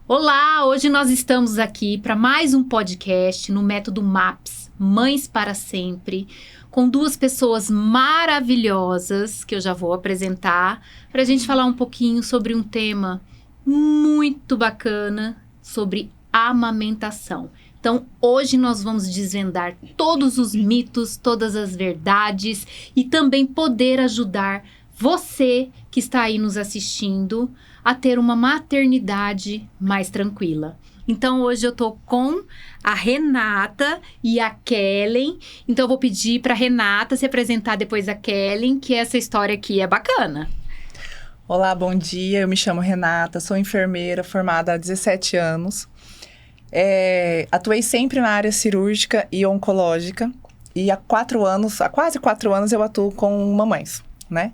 Olá, hoje nós estamos aqui para mais um podcast no método MAPS, Mães para Sempre, com duas pessoas maravilhosas que eu já vou apresentar, para a gente falar um pouquinho sobre um tema muito bacana, sobre amamentação. Então, hoje nós vamos desvendar todos os mitos, todas as verdades e também poder ajudar você que está aí nos assistindo a ter uma maternidade mais tranquila. Então, hoje eu tô com a Renata e a Kellen. Então, eu vou pedir para a Renata se apresentar depois da Kellen, que essa história aqui é bacana. Olá, bom dia. Eu me chamo Renata, sou enfermeira formada há 17 anos. Atuei sempre na área cirúrgica e oncológica. E há quase 4 anos, eu atuo com mamães, né?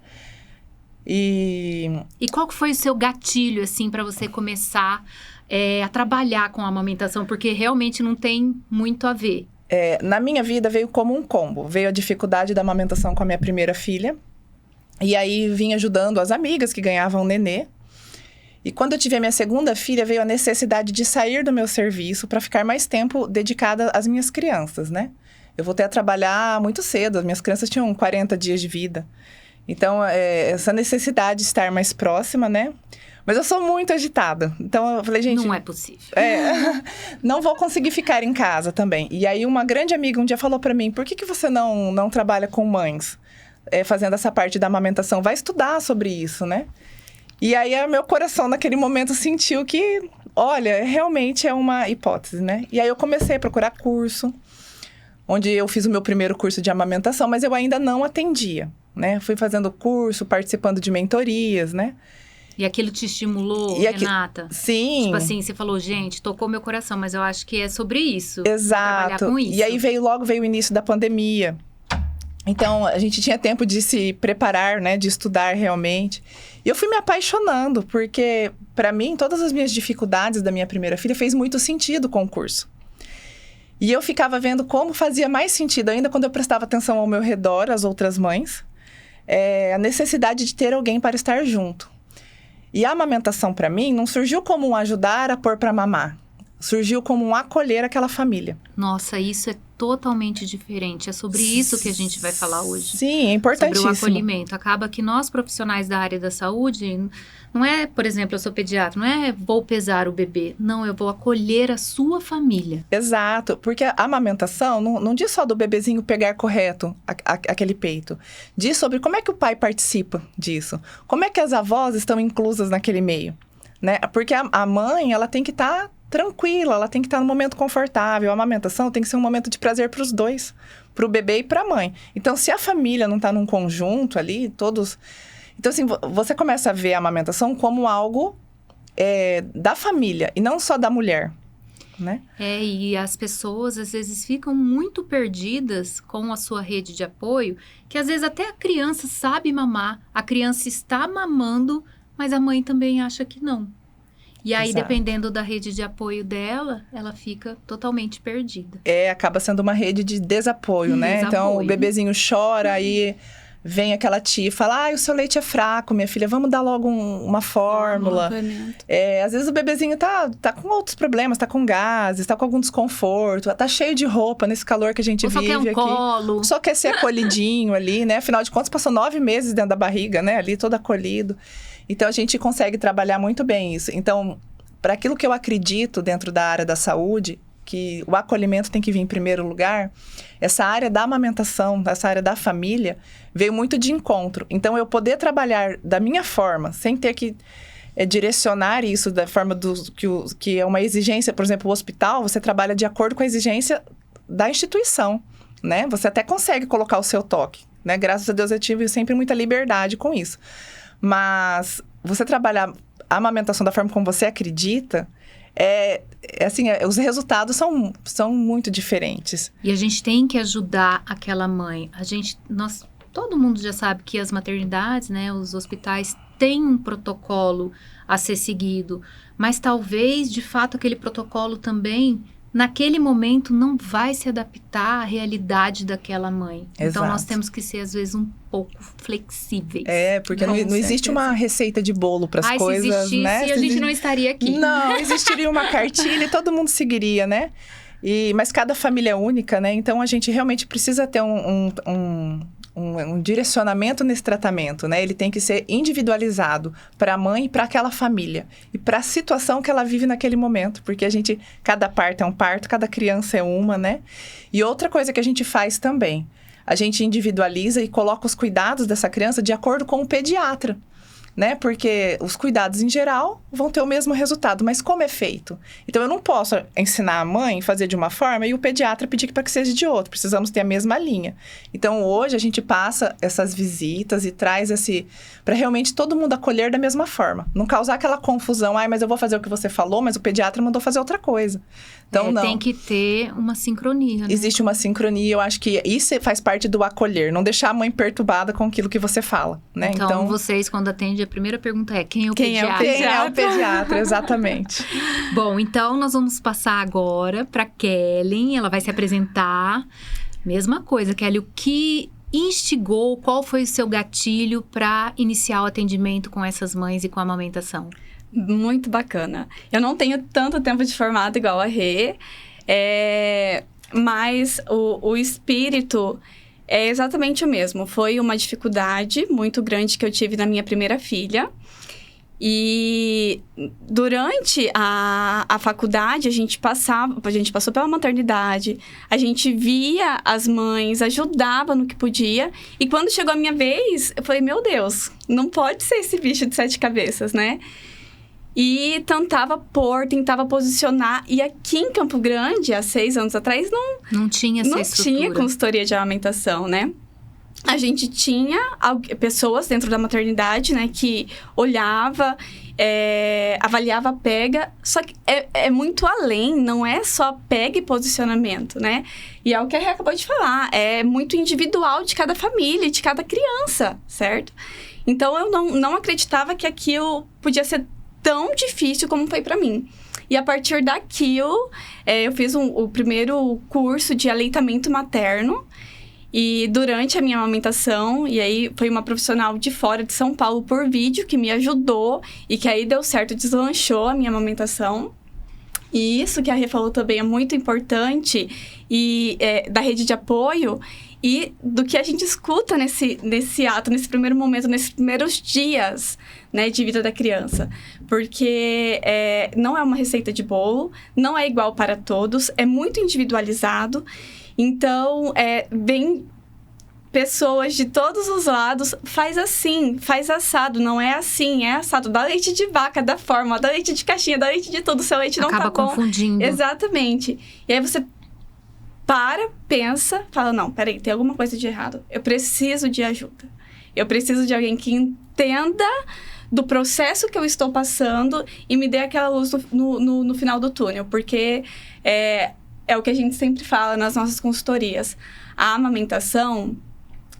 E qual que foi o seu gatilho, assim, para você começar a trabalhar com a amamentação? Porque realmente não tem muito a ver. Na minha vida veio como um combo. Veio a dificuldade da amamentação com a minha primeira filha. E aí vim ajudando as amigas que ganhavam nenê. E quando eu tive a minha segunda filha, veio a necessidade de sair do meu serviço para ficar mais tempo dedicada às minhas crianças, né? Eu voltei a trabalhar muito cedo. As minhas crianças tinham 40 dias de vida. Então, essa necessidade de estar mais próxima, né? Mas eu sou muito agitada. Então, eu falei, gente... Não é possível. Não vou conseguir ficar em casa também. E aí, uma grande amiga um dia falou pra mim, por que você não trabalha com mães? Fazendo essa parte da amamentação. Vai estudar sobre isso, né? E aí, meu coração, naquele momento, sentiu que... Olha, realmente é uma hipótese, né? E aí, eu comecei a procurar curso. Onde eu fiz o meu primeiro curso de amamentação, mas eu ainda não atendia, né? Fui fazendo curso, participando de mentorias, né? E aquilo te estimulou, Renata? Sim. Tipo assim, você falou, gente, tocou meu coração, mas eu acho que é sobre isso. Exato. Trabalhar com isso. E aí veio o início da pandemia. Então, a gente tinha tempo de se preparar, né? De estudar realmente. E eu fui me apaixonando, porque, para mim, todas as minhas dificuldades da minha primeira filha fez muito sentido com o curso. E eu ficava vendo como fazia mais sentido, ainda quando eu prestava atenção ao meu redor, às outras mães, a necessidade de ter alguém para estar junto. E a amamentação, para mim, não surgiu como um ajudar a pôr para mamar. Surgiu como um acolher aquela família. Nossa, isso é totalmente diferente. É sobre isso que a gente vai falar hoje. Sim, é importantíssimo. Sobre o acolhimento. Acaba que nós, profissionais da área da saúde, não é, por exemplo, eu sou pediatra, não é vou pesar o bebê. Não, eu vou acolher a sua família. Exato, porque a amamentação não diz só do bebezinho pegar correto aquele peito. Diz sobre como é que o pai participa disso. Como é que as avós estão inclusas naquele meio, né? Porque a mãe, ela tem que estar tranquila, ela tem que estar num momento confortável. A amamentação tem que ser um momento de prazer para os dois, para o bebê e para a mãe. Então, se a família não está num conjunto ali, todos... Então, assim, você começa a ver a amamentação como algo da família e não só da mulher, né? E as pessoas, às vezes, ficam muito perdidas com a sua rede de apoio, que às vezes até a criança sabe mamar, a criança está mamando, mas a mãe também acha que não. E aí, Exato. Dependendo da rede de apoio dela, ela fica totalmente perdida. Acaba sendo uma rede de desapoio, né? Então, o bebezinho chora, aí vem aquela tia e fala, o seu leite é fraco, minha filha, vamos dar logo uma fórmula. Às vezes o bebezinho tá com outros problemas, tá com gases, tá com algum desconforto, tá cheio de roupa nesse calor que a gente vive aqui. Colo. Só quer ser acolhidinho ali, né? Afinal de contas, passou 9 meses dentro da barriga, né? Ali, todo acolhido. Então, a gente consegue trabalhar muito bem isso. Então, para aquilo que eu acredito dentro da área da saúde, que o acolhimento tem que vir em primeiro lugar, essa área da amamentação, essa área da família, veio muito de encontro. Então, eu poder trabalhar da minha forma, sem ter que direcionar isso da forma que é uma exigência, por exemplo, o hospital, você trabalha de acordo com a exigência da instituição, né? Você até consegue colocar o seu toque, né? Graças a Deus eu tive sempre muita liberdade com isso. Mas você trabalhar a amamentação da forma como você acredita, os resultados são muito diferentes. E a gente tem que ajudar aquela mãe. Todo mundo já sabe que as maternidades, né, os hospitais têm um protocolo a ser seguido, mas talvez, de fato, aquele protocolo também naquele momento não vai se adaptar à realidade daquela mãe. Exato. Então, nós temos que ser, às vezes, um pouco flexíveis. Porque não existe uma receita de bolo para as coisas, se existisse, né? a gente não estaria aqui. Não, existiria uma cartilha e todo mundo seguiria, né? Mas cada família é única, né? Então, a gente realmente precisa ter um direcionamento nesse tratamento, né? Ele tem que ser individualizado para a mãe e para aquela família. E para a situação que ela vive naquele momento. Porque cada parto é um parto, cada criança é uma, né? E outra coisa que a gente faz também, a gente individualiza e coloca os cuidados dessa criança de acordo com o pediatra. Né? Porque os cuidados em geral vão ter o mesmo resultado, mas como é feito? Então, eu não posso ensinar a mãe a fazer de uma forma e o pediatra pedir para que seja de outra. Precisamos ter a mesma linha. Então, hoje, a gente passa essas visitas e traz para realmente todo mundo acolher da mesma forma. Não causar aquela confusão, mas eu vou fazer o que você falou, mas o pediatra mandou fazer outra coisa. Então, não. Tem que ter uma sincronia, né? Existe uma sincronia, eu acho que isso faz parte do acolher. Não deixar a mãe perturbada com aquilo que você fala, né? Então vocês, quando atendem, a primeira pergunta é: quem é o pediatra? Quem é o pediatra, exatamente. Bom, então nós vamos passar agora para Kellen. Ela vai se apresentar. Mesma coisa, Kelly, o que instigou, qual foi o seu gatilho para iniciar o atendimento com essas mães e com a amamentação? Muito bacana. Eu não tenho tanto tempo de formato igual a Rê, mas o espírito é exatamente o mesmo. Foi uma dificuldade muito grande que eu tive na minha primeira filha. E durante a faculdade, a gente passou pela maternidade, a gente via as mães, ajudava no que podia. E quando chegou a minha vez, eu falei, meu Deus, não pode ser esse bicho de 7 cabeças, né? E tentava posicionar. E aqui em Campo Grande, há 6 anos atrás, não tinha essa estrutura. Tinha consultoria de amamentação, né? A gente tinha pessoas dentro da maternidade, né? Que olhava, avaliava a pega. Só que é muito além, não é só pega e posicionamento, né? E é o que a Rê acabou de falar. É muito individual de cada família, de cada criança, certo? Então, eu não acreditava que aquilo podia ser tão difícil como foi para mim. E a partir daquilo, eu fiz o primeiro curso de aleitamento materno. E durante a minha amamentação, e aí foi uma profissional de fora de São Paulo por vídeo que me ajudou. E que aí deu certo, deslanchou a minha amamentação. E isso que a Rê falou também é muito importante. E da rede de apoio e do que a gente escuta nesse ato, nesse primeiro momento, nesses primeiros dias, né, de vida da criança. Porque não é uma receita de bolo, não é igual para todos, é muito individualizado. Então, vem pessoas de todos os lados, faz assim, faz assado, não é assim, é assado. Dá leite de vaca, dá forma, dá leite de caixinha, dá leite de tudo, seu leite não tá bom. Acaba confundindo. Exatamente. E aí você pensa, fala, não, peraí, tem alguma coisa de errado. Eu preciso de ajuda. Eu preciso de alguém que entenda do processo que eu estou passando e me dê aquela luz no final do túnel. Porque é o que a gente sempre fala nas nossas consultorias. A amamentação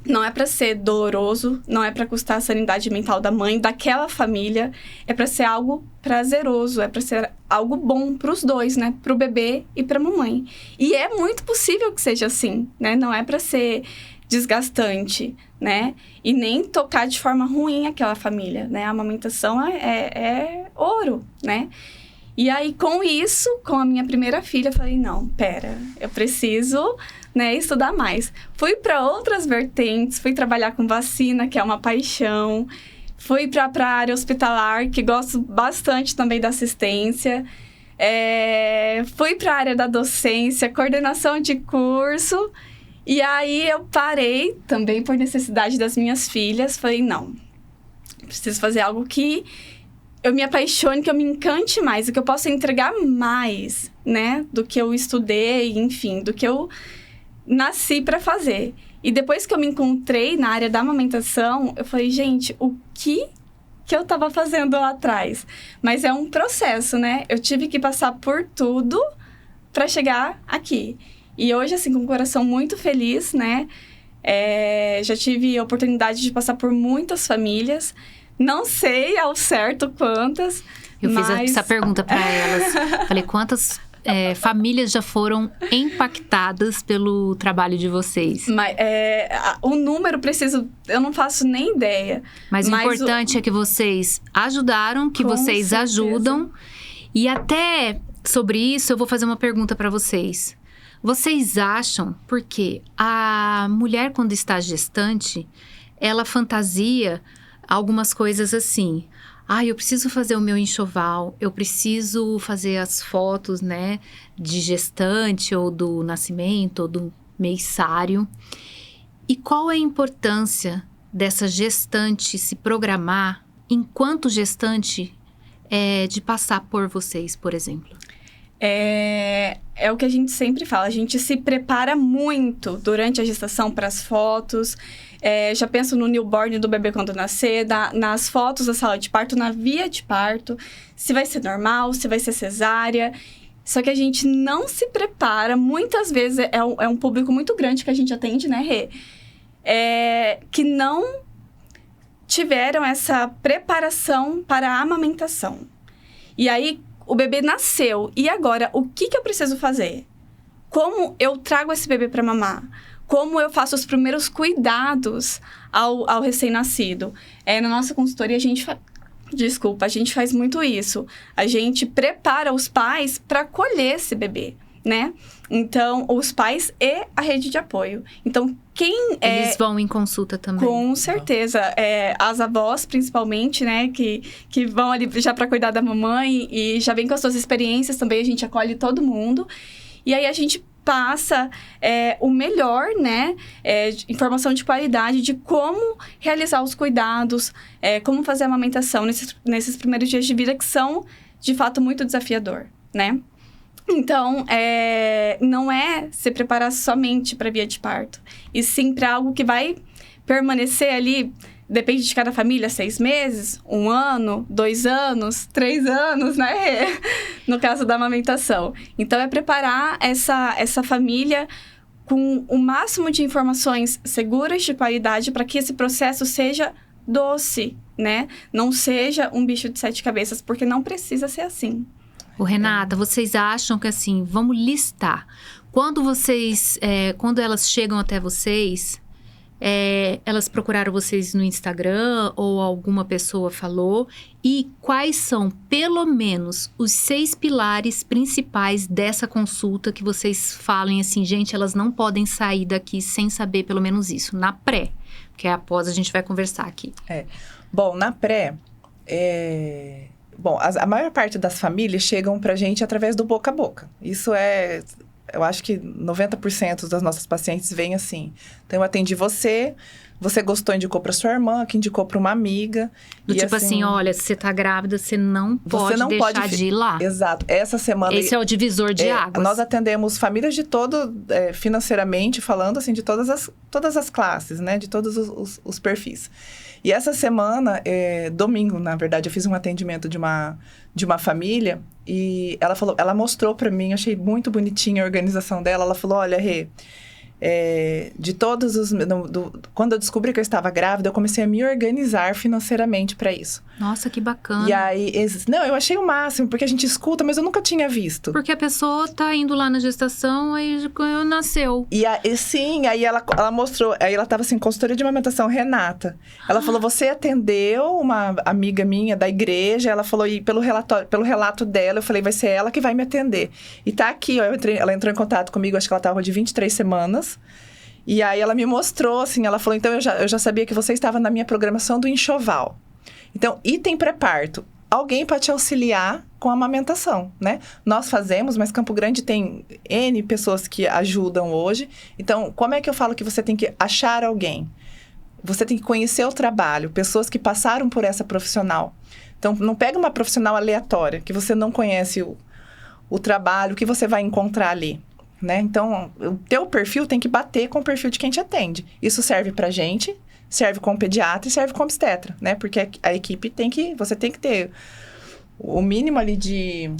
não é para ser doloroso, não é para custar a sanidade mental da mãe, daquela família. É para ser algo prazeroso, é para ser algo bom para os dois, né? Para o bebê e para a mamãe. E é muito possível que seja assim, né? Não é para ser desgastante, né? E nem tocar de forma ruim aquela família, né? A amamentação é ouro, né? E aí, com isso, com a minha primeira filha, eu falei, não, pera, eu preciso, né, estudar mais. Fui para outras vertentes, fui trabalhar com vacina, que é uma paixão. Fui para a área hospitalar, que gosto bastante também da assistência. Fui para a área da docência, coordenação de curso. E aí, eu parei, também por necessidade das minhas filhas. Falei, não, preciso fazer algo que eu me apaixone, que eu me encante mais, e que eu possa entregar mais, né? Do que eu estudei, enfim, do que eu nasci para fazer. E depois que eu me encontrei na área da amamentação, eu falei, gente, o que eu estava fazendo lá atrás? Mas é um processo, né? Eu tive que passar por tudo para chegar aqui. E hoje, assim, com o coração muito feliz, né? Já tive a oportunidade de passar por muitas famílias. Não sei ao certo quantas, Eu fiz essa pergunta para elas. Falei, quantas famílias já foram impactadas pelo trabalho de vocês? Mas, o número eu não faço nem ideia. Mas o importante é que vocês ajudaram, que vocês certeza ajudam. E até sobre isso, eu vou fazer uma pergunta para vocês. Vocês acham, porque a mulher quando está gestante, ela fantasia algumas coisas assim. Eu preciso fazer o meu enxoval, eu preciso fazer as fotos, né, de gestante ou do nascimento ou do mensário. E qual é a importância dessa gestante se programar enquanto gestante de passar por vocês, por exemplo? É o que a gente sempre fala, a gente se prepara muito durante a gestação para as fotos. Já penso no newborn do bebê quando nascer, nas fotos da sala de parto, na via de parto, se vai ser normal, se vai ser cesárea. Só que a gente não se prepara, muitas vezes é um público muito grande que a gente atende, né, Rê? Que não tiveram essa preparação para a amamentação. E aí, o bebê nasceu, e agora, o que eu preciso fazer? Como eu trago esse bebê para mamar? Como eu faço os primeiros cuidados ao recém-nascido? Na nossa consultoria, a gente faz muito isso. A gente prepara os pais para acolher esse bebê, né? Então, os pais e a rede de apoio. Então, Eles vão em consulta também? Com certeza. As avós, principalmente, né? Que vão ali já para cuidar da mamãe e já vem com as suas experiências também. A gente acolhe todo mundo. E aí, a gente passa o melhor, né? Informação de qualidade de como realizar os cuidados, como fazer a amamentação nesses primeiros dias de vida, que são, de fato, muito desafiador, né? Então, não é se preparar somente para a via de parto, e sim para algo que vai permanecer ali, depende de cada família, 6 meses, 1 ano, 2 anos, 3 anos, né? No caso da amamentação. Então, é preparar essa família com o máximo de informações seguras, de qualidade, para que esse processo seja doce, né? Não seja um bicho de 7 cabeças, porque não precisa ser assim. Renata, vocês acham que assim, vamos listar. Quando elas chegam até vocês, elas procuraram vocês no Instagram ou alguma pessoa falou? E quais são, pelo menos, os 6 pilares principais dessa consulta que vocês falem assim, gente, elas não podem sair daqui sem saber pelo menos isso, na pré, porque após a gente vai conversar aqui. Bom, na pré, Bom, a maior parte das famílias chegam pra gente através do boca a boca. Isso eu acho que 90% das nossas pacientes vêm assim. Então, eu atendi você gostou, indicou pra sua irmã, que indicou pra uma amiga. Do tipo assim, olha, se você tá grávida, você não pode deixar de ir lá. Exato. Essa semana... Esse é o divisor de águas. Nós atendemos famílias de financeiramente falando, assim, de todas as classes, né? De todos os perfis. E essa semana, domingo, na verdade, eu fiz um atendimento de uma família e ela mostrou pra mim, achei muito bonitinha a organização dela. Ela falou, olha, Rê, de todos os... quando eu descobri que eu estava grávida, eu comecei a me organizar financeiramente para isso. Nossa, que bacana. E aí, eu achei o máximo, porque a gente escuta, mas eu nunca tinha visto. Porque a pessoa tá indo lá na gestação, aí nasceu. Sim, aí ela mostrou, aí ela tava assim, consultoria de amamentação, Renata. Ela falou, você atendeu uma amiga minha da igreja, ela falou, e pelo relato dela, eu falei, vai ser ela que vai me atender. E tá aqui, ó, ela entrou em contato comigo, acho que ela tava de 23 semanas. E aí ela me mostrou, assim, ela falou, então eu já sabia que você estava na minha programação do enxoval. Então, item pré-parto, alguém para te auxiliar com a amamentação, né? Nós fazemos, mas Campo Grande tem N pessoas que ajudam hoje. Então, como é que eu falo que você tem que achar alguém? Você tem que conhecer o trabalho, pessoas que passaram por essa profissional. Então, não pega uma profissional aleatória, que você não conhece o trabalho, que você vai encontrar ali. Né? Então, o teu perfil tem que bater com o perfil de quem te atende. Isso serve pra gente, serve como pediatra e serve como obstetra, né? Porque a equipe você tem que ter o mínimo ali de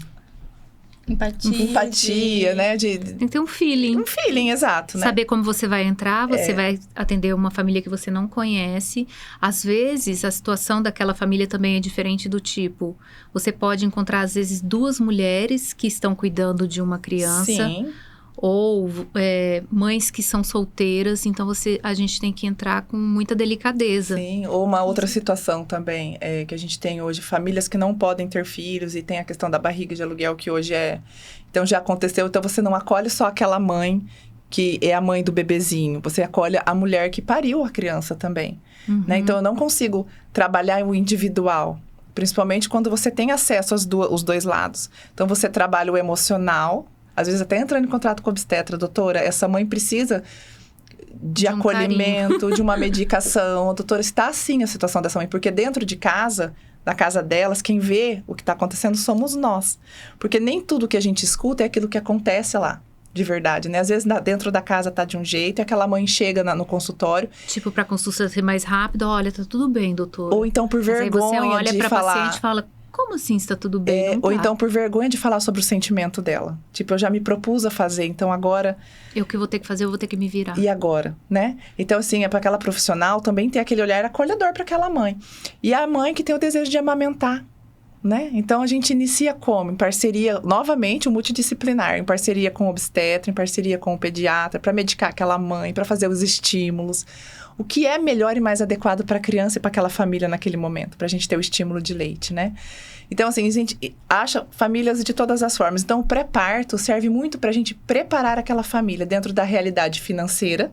Empatia, né? Tem que ter um feeling. Um feeling, exato, né? Saber como você vai entrar, você vai atender uma família que você não conhece. Às vezes, a situação daquela família também é diferente do tipo. Você pode encontrar, às vezes, 2 mulheres que estão cuidando de uma criança. Sim. Ou mães que são solteiras, então a gente tem que entrar com muita delicadeza. Sim, ou uma outra situação também, que a gente tem hoje, famílias que não podem ter filhos e tem a questão da barriga de aluguel, que hoje então já aconteceu, então você não acolhe só aquela mãe que é a mãe do bebezinho, você acolhe a mulher que pariu a criança também, né? Então eu não consigo trabalhar o individual, principalmente quando você tem acesso aos 2 lados. Então você trabalha o emocional, às vezes até entrando em contato com a obstetra, doutora, essa mãe precisa de acolhimento, carinho. De uma medicação. Doutora, está assim a situação dessa mãe, porque dentro de casa, na casa delas, quem vê o que está acontecendo somos nós. Porque nem tudo que a gente escuta é aquilo que acontece lá, de verdade, né? Às vezes dentro da casa tá de um jeito e aquela mãe chega no consultório. Tipo, pra consulta ser mais rápida, olha, tá tudo bem, doutor. Ou então por vergonha de falar. Aí você olha pra paciente e fala... Como assim está tudo bem? Ou então por vergonha de falar sobre o sentimento dela. Tipo, eu já me propus a fazer, então agora... Eu que vou ter que fazer, eu vou ter que me virar. E agora, né? Então, assim, para aquela profissional também ter aquele olhar acolhedor para aquela mãe. E a mãe que tem o desejo de amamentar, né? Então, a gente inicia como? Em parceria, novamente, o multidisciplinar. Em parceria com o obstetra, em parceria com o pediatra, para medicar aquela mãe, para fazer os estímulos. O que é melhor e mais adequado para a criança e para aquela família naquele momento, para a gente ter o estímulo de leite, né? Então, assim, a gente acha famílias de todas as formas. Então, o pré-parto serve muito para a gente preparar aquela família dentro da realidade financeira,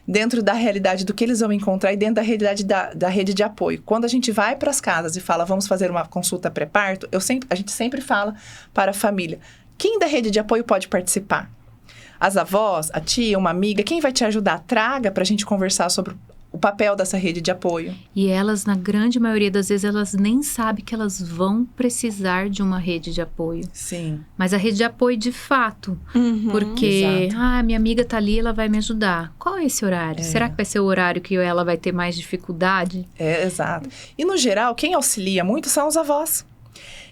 dentro da realidade do que eles vão encontrar e dentro da realidade da rede de apoio. Quando a gente vai para as casas e fala, vamos fazer uma consulta pré-parto, a gente sempre fala para a família, quem da rede de apoio pode participar? As avós, a tia, uma amiga, quem vai te ajudar? Traga para a gente conversar sobre o papel dessa rede de apoio. E elas, na grande maioria das vezes, elas nem sabem que elas vão precisar de uma rede de apoio. Sim. Mas a rede de apoio de fato. Porque, minha amiga tá ali, ela vai me ajudar. Qual é esse horário? Será que vai ser o horário que ela vai ter mais dificuldade? Exato. E no geral, quem auxilia muito são os avós.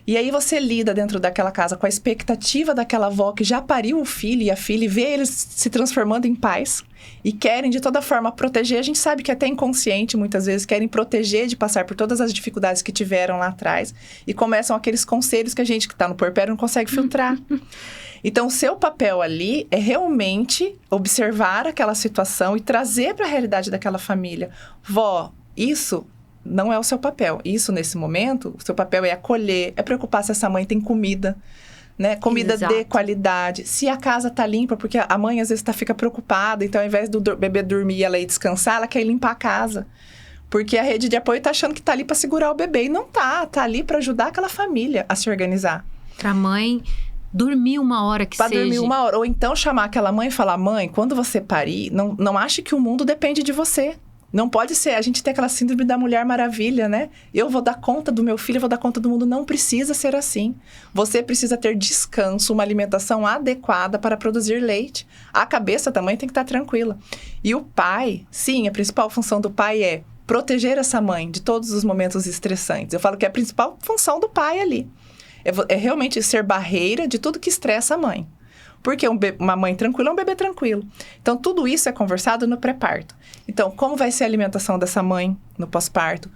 E aí você lida dentro daquela casa com a expectativa daquela avó que já pariu o filho e a filha e vê eles se transformando em pais e querem de toda forma proteger. A gente sabe que até inconsciente muitas vezes querem proteger de passar por todas as dificuldades que tiveram lá atrás e começam aqueles conselhos que a gente que está no puerpério não consegue filtrar. Então, o seu papel ali é realmente observar aquela situação e trazer para a realidade daquela família. Vó, isso... não é o seu papel. Isso, nesse momento, o seu papel é acolher, é preocupar se essa mãe tem comida, né? Comida de qualidade. Se a casa tá limpa, porque a mãe às vezes fica preocupada, então ao invés do bebê dormir e ela ir descansar, ela quer ir limpar a casa. Porque a rede de apoio tá achando que tá ali para segurar o bebê. E não tá. Tá ali para ajudar aquela família a se organizar. Pra mãe dormir uma hora que seja. Pra dormir uma hora. Ou então chamar aquela mãe e falar, mãe, quando você parir, não ache que o mundo depende de você. Não pode ser, a gente tem aquela síndrome da Mulher Maravilha, né? Eu vou dar conta do meu filho, eu vou dar conta do mundo. Não precisa ser assim. Você precisa ter descanso, uma alimentação adequada para produzir leite. A cabeça da mãe tem que estar tranquila. E o pai, sim, a principal função do pai é proteger essa mãe de todos os momentos estressantes. Eu falo que é a principal função do pai ali. É realmente ser barreira de tudo que estressa a mãe. Porque uma mãe tranquila é um bebê tranquilo. Então, tudo isso é conversado no pré-parto. Então, como vai ser a alimentação dessa mãe no pós-parto?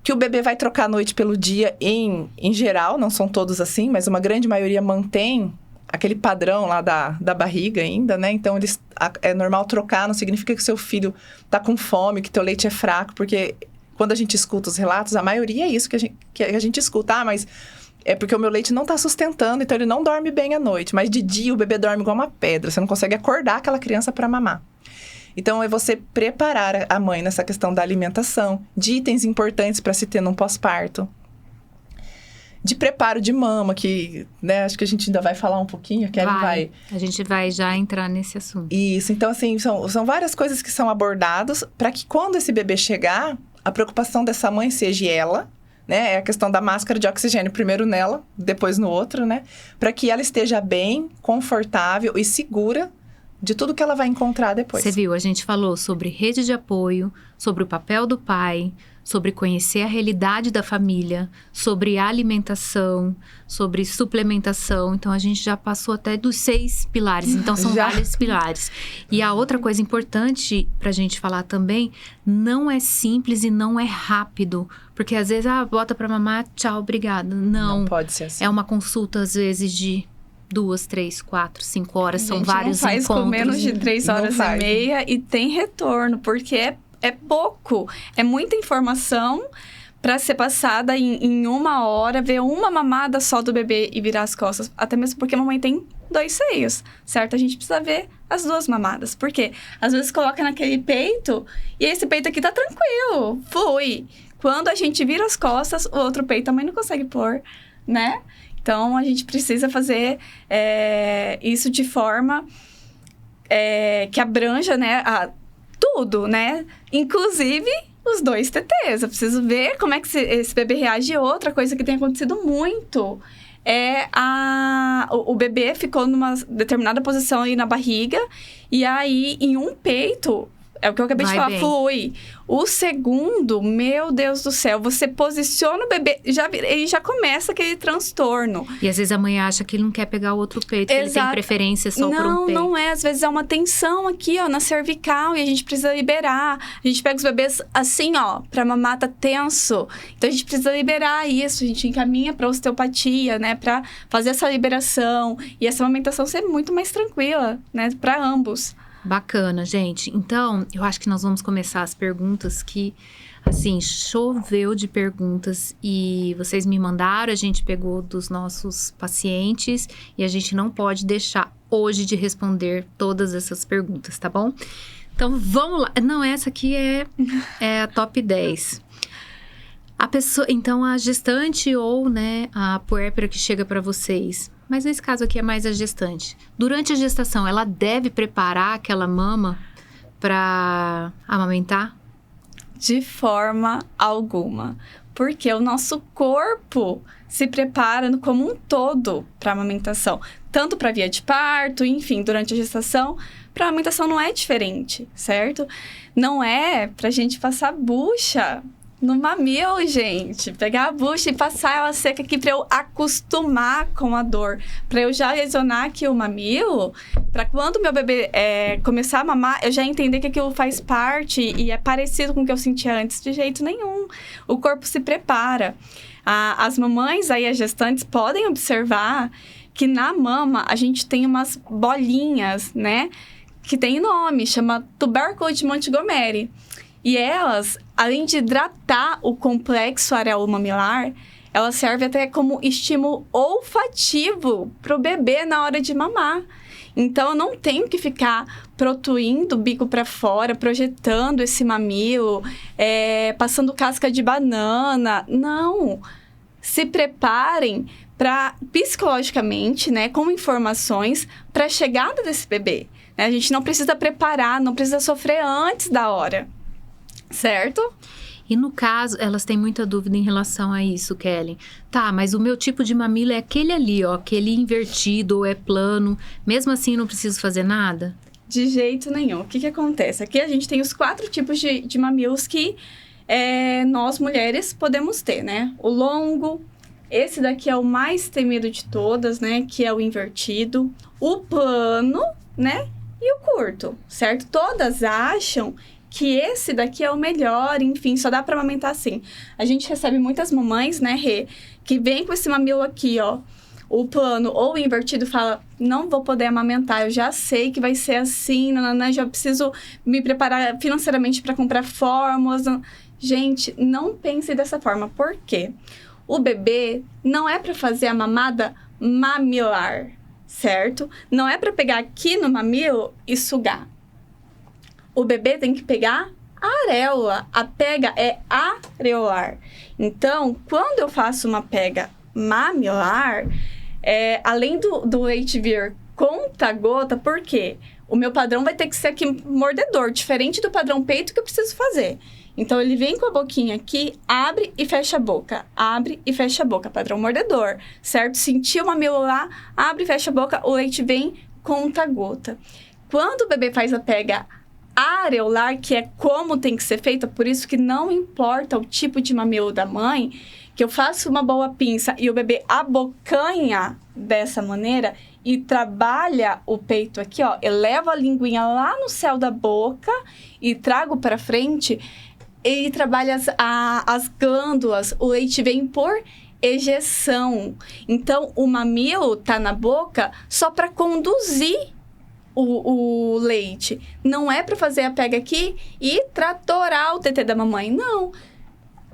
Que o bebê vai trocar a noite pelo dia em geral, não são todos assim, mas uma grande maioria mantém aquele padrão lá da barriga ainda, né? Então, é normal trocar, não significa que seu filho tá com fome, que teu leite é fraco, porque quando a gente escuta os relatos, a maioria é isso que a gente escuta. Mas... é porque o meu leite não está sustentando, então ele não dorme bem à noite. Mas de dia o bebê dorme igual uma pedra. Você não consegue acordar aquela criança para mamar. Então, é você preparar a mãe nessa questão da alimentação, de itens importantes para se ter num pós-parto. De preparo de mama, que, né, acho que a gente ainda vai falar um pouquinho. Vai. A gente vai já entrar nesse assunto. Isso, então, assim, são várias coisas que são abordadas para que quando esse bebê chegar, a preocupação dessa mãe seja ela, né? É a questão da máscara de oxigênio, primeiro nela, depois no outro, né? Para que ela esteja bem, confortável e segura de tudo que ela vai encontrar depois. Você viu, a gente falou sobre rede de apoio, sobre o papel do pai, sobre conhecer a realidade da família, sobre alimentação, sobre suplementação. Então, a gente já passou até dos 6 pilares. Então, são vários pilares. E a outra coisa importante pra gente falar também, não é simples e não é rápido. Porque, às vezes, bota pra mamar, tchau, obrigada. Não pode ser assim. É uma consulta, às vezes, de 2, 3, 4, 5 horas. São vários não faz encontros. Com menos de 3 horas e meia e tem retorno, porque é pouco. É muita informação para ser passada em 1 hora, ver uma mamada só do bebê e virar as costas. Até mesmo porque a mamãe tem 2 seios, certo? A gente precisa ver as 2 mamadas. Por quê? Às vezes coloca naquele peito e esse peito aqui tá tranquilo, flui. Quando a gente vira as costas, o outro peito a mãe não consegue pôr, né? Então, a gente precisa fazer isso de forma que abranja, né, tudo, né? Inclusive os 2 TTs. Eu preciso ver como é que esse bebê reage. Outra coisa que tem acontecido muito o bebê ficou numa determinada posição aí na barriga e aí em um peito... É o que eu acabei de falar, flui. O segundo, meu Deus do céu, você posiciona o bebê, ele já começa aquele transtorno. E às vezes a mãe acha que ele não quer pegar o outro peito, que ele tem preferência só por um peito. Não é, às vezes é uma tensão aqui, ó, na cervical, e a gente precisa liberar. A gente pega os bebês assim, ó, pra mamar tá tenso. Então a gente precisa liberar isso, a gente encaminha pra osteopatia, né, pra fazer essa liberação. E essa amamentação ser muito mais tranquila, né, pra ambos. Bacana, gente. Então, eu acho que nós vamos começar as perguntas que, assim, choveu de perguntas e vocês me mandaram, a gente pegou dos nossos pacientes e a gente não pode deixar hoje de responder todas essas perguntas, tá bom? Então, vamos lá. Não, essa aqui é a top 10. A pessoa, então, a gestante ou, né, a puérpera que chega para vocês... Mas nesse caso aqui é mais a gestante. Durante a gestação, ela deve preparar aquela mama para amamentar? De forma alguma. Porque o nosso corpo se prepara como um todo para a amamentação. Tanto para a via de parto, enfim, durante a gestação. Para a amamentação não é diferente, certo? Não é para a gente passar bucha no mamilo, gente. Pegar a bucha e passar ela seca aqui pra eu acostumar com a dor. Pra eu já lesionar aqui o mamilo. Pra quando meu bebê começar a mamar, eu já entender que aquilo faz parte e é parecido com o que eu sentia antes. De jeito nenhum. O corpo se prepara. As mamães, aí as gestantes, podem observar que na mama a gente tem umas bolinhas, né? Que tem nome, chama tubérculo de Montgomery. E elas, além de hidratar o complexo areolo-mamilar, ela serve até como estímulo olfativo para o bebê na hora de mamar. Então, eu não tenho que ficar protuindo o bico para fora, projetando esse mamilo, passando casca de banana. Não! Se preparem para, psicologicamente, né, com informações para a chegada desse bebê. A gente não precisa preparar, não precisa sofrer antes da hora. Certo? E no caso, elas têm muita dúvida em relação a isso, Kelly. Tá, mas o meu tipo de mamilo é aquele ali, ó. Aquele invertido ou é plano. Mesmo assim, não preciso fazer nada? De jeito nenhum. O que acontece? Aqui a gente tem os 4 tipos de mamilos que nós, mulheres, podemos ter, né? O longo, esse daqui é o mais temido de todas, né? Que é o invertido. O plano, né? E o curto, certo? Todas acham que esse daqui é o melhor, enfim, só dá pra amamentar assim. A gente recebe muitas mamães, né, Rê, que vem com esse mamilo aqui, ó, o plano ou o invertido, fala, não vou poder amamentar, eu já sei que vai ser assim, já preciso me preparar financeiramente para comprar fórmulas. Gente, não pense dessa forma, por quê? O bebê não é para fazer a mamada mamilar, certo? Não é para pegar aqui no mamilo e sugar. O bebê tem que pegar a areola. A pega é areolar. Então, quando eu faço uma pega mamilar, além do leite vir conta-gota, por quê? O meu padrão vai ter que ser aqui mordedor, diferente do padrão peito que eu preciso fazer. Então, ele vem com a boquinha aqui, abre e fecha a boca. Abre e fecha a boca, padrão mordedor, certo? Sentiu o mamilo lá, abre e fecha a boca, o leite vem conta-gota. Quando o bebê faz a pega A areolar, que é como tem que ser feita, por isso que não importa o tipo de mamilo da mãe, que eu faço uma boa pinça e o bebê abocanha dessa maneira e trabalha o peito aqui, ó, eleva a linguinha lá no céu da boca e trago para frente, ele trabalha as glândulas, o leite vem por ejeção. Então, o mamilo tá na boca só para conduzir o leite. Não é para fazer a pega aqui e tratorar o tetê da mamãe, não.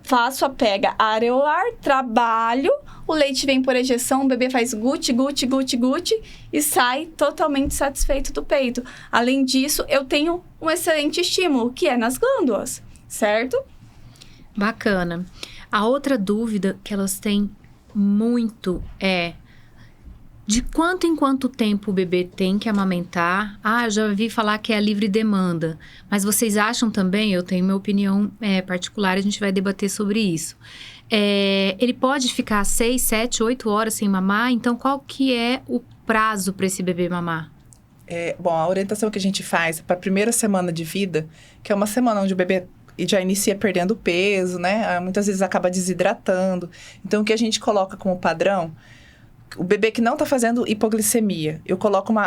Faço a pega areolar, trabalho, o leite vem por ejeção, o bebê faz guti, guti, guti, guti e sai totalmente satisfeito do peito. Além disso, eu tenho um excelente estímulo, que é nas glândulas, certo? Bacana. A outra dúvida que elas têm muito é: de quanto em quanto tempo o bebê tem que amamentar? Eu já ouvi falar que é a livre demanda. Mas vocês acham também, eu tenho minha opinião particular, a gente vai debater sobre isso. Ele pode ficar 6, 7, 8 horas sem mamar? Então, qual que é o prazo para esse bebê mamar? Bom, a orientação que a gente faz para a primeira semana de vida, que é uma semana onde o bebê já inicia perdendo peso, né? Muitas vezes acaba desidratando. Então, o que a gente coloca como padrão... O bebê que não está fazendo hipoglicemia,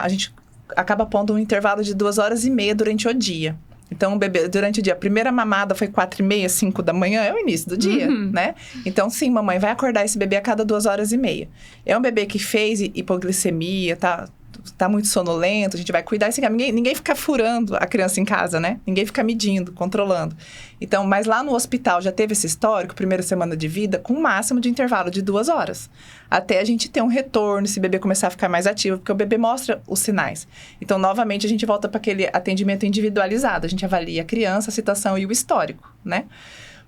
a gente acaba pondo um intervalo de 2 horas e meia durante o dia. Então, o bebê, durante o dia, a primeira mamada foi 4h30, 5 da manhã, é o início do dia, né? Então, sim, mamãe vai acordar esse bebê a cada 2 horas e meia. É um bebê que fez hipoglicemia, tá muito sonolento, a gente vai cuidar. Ninguém fica furando a criança em casa, né? Ninguém fica medindo, controlando. Então, mas lá no hospital já teve esse histórico, primeira semana de vida, com um máximo de intervalo de 2 horas. Até a gente ter um retorno, esse bebê começar a ficar mais ativo, porque o bebê mostra os sinais. Então, novamente, a gente volta para aquele atendimento individualizado. A gente avalia a criança, a situação e o histórico, né?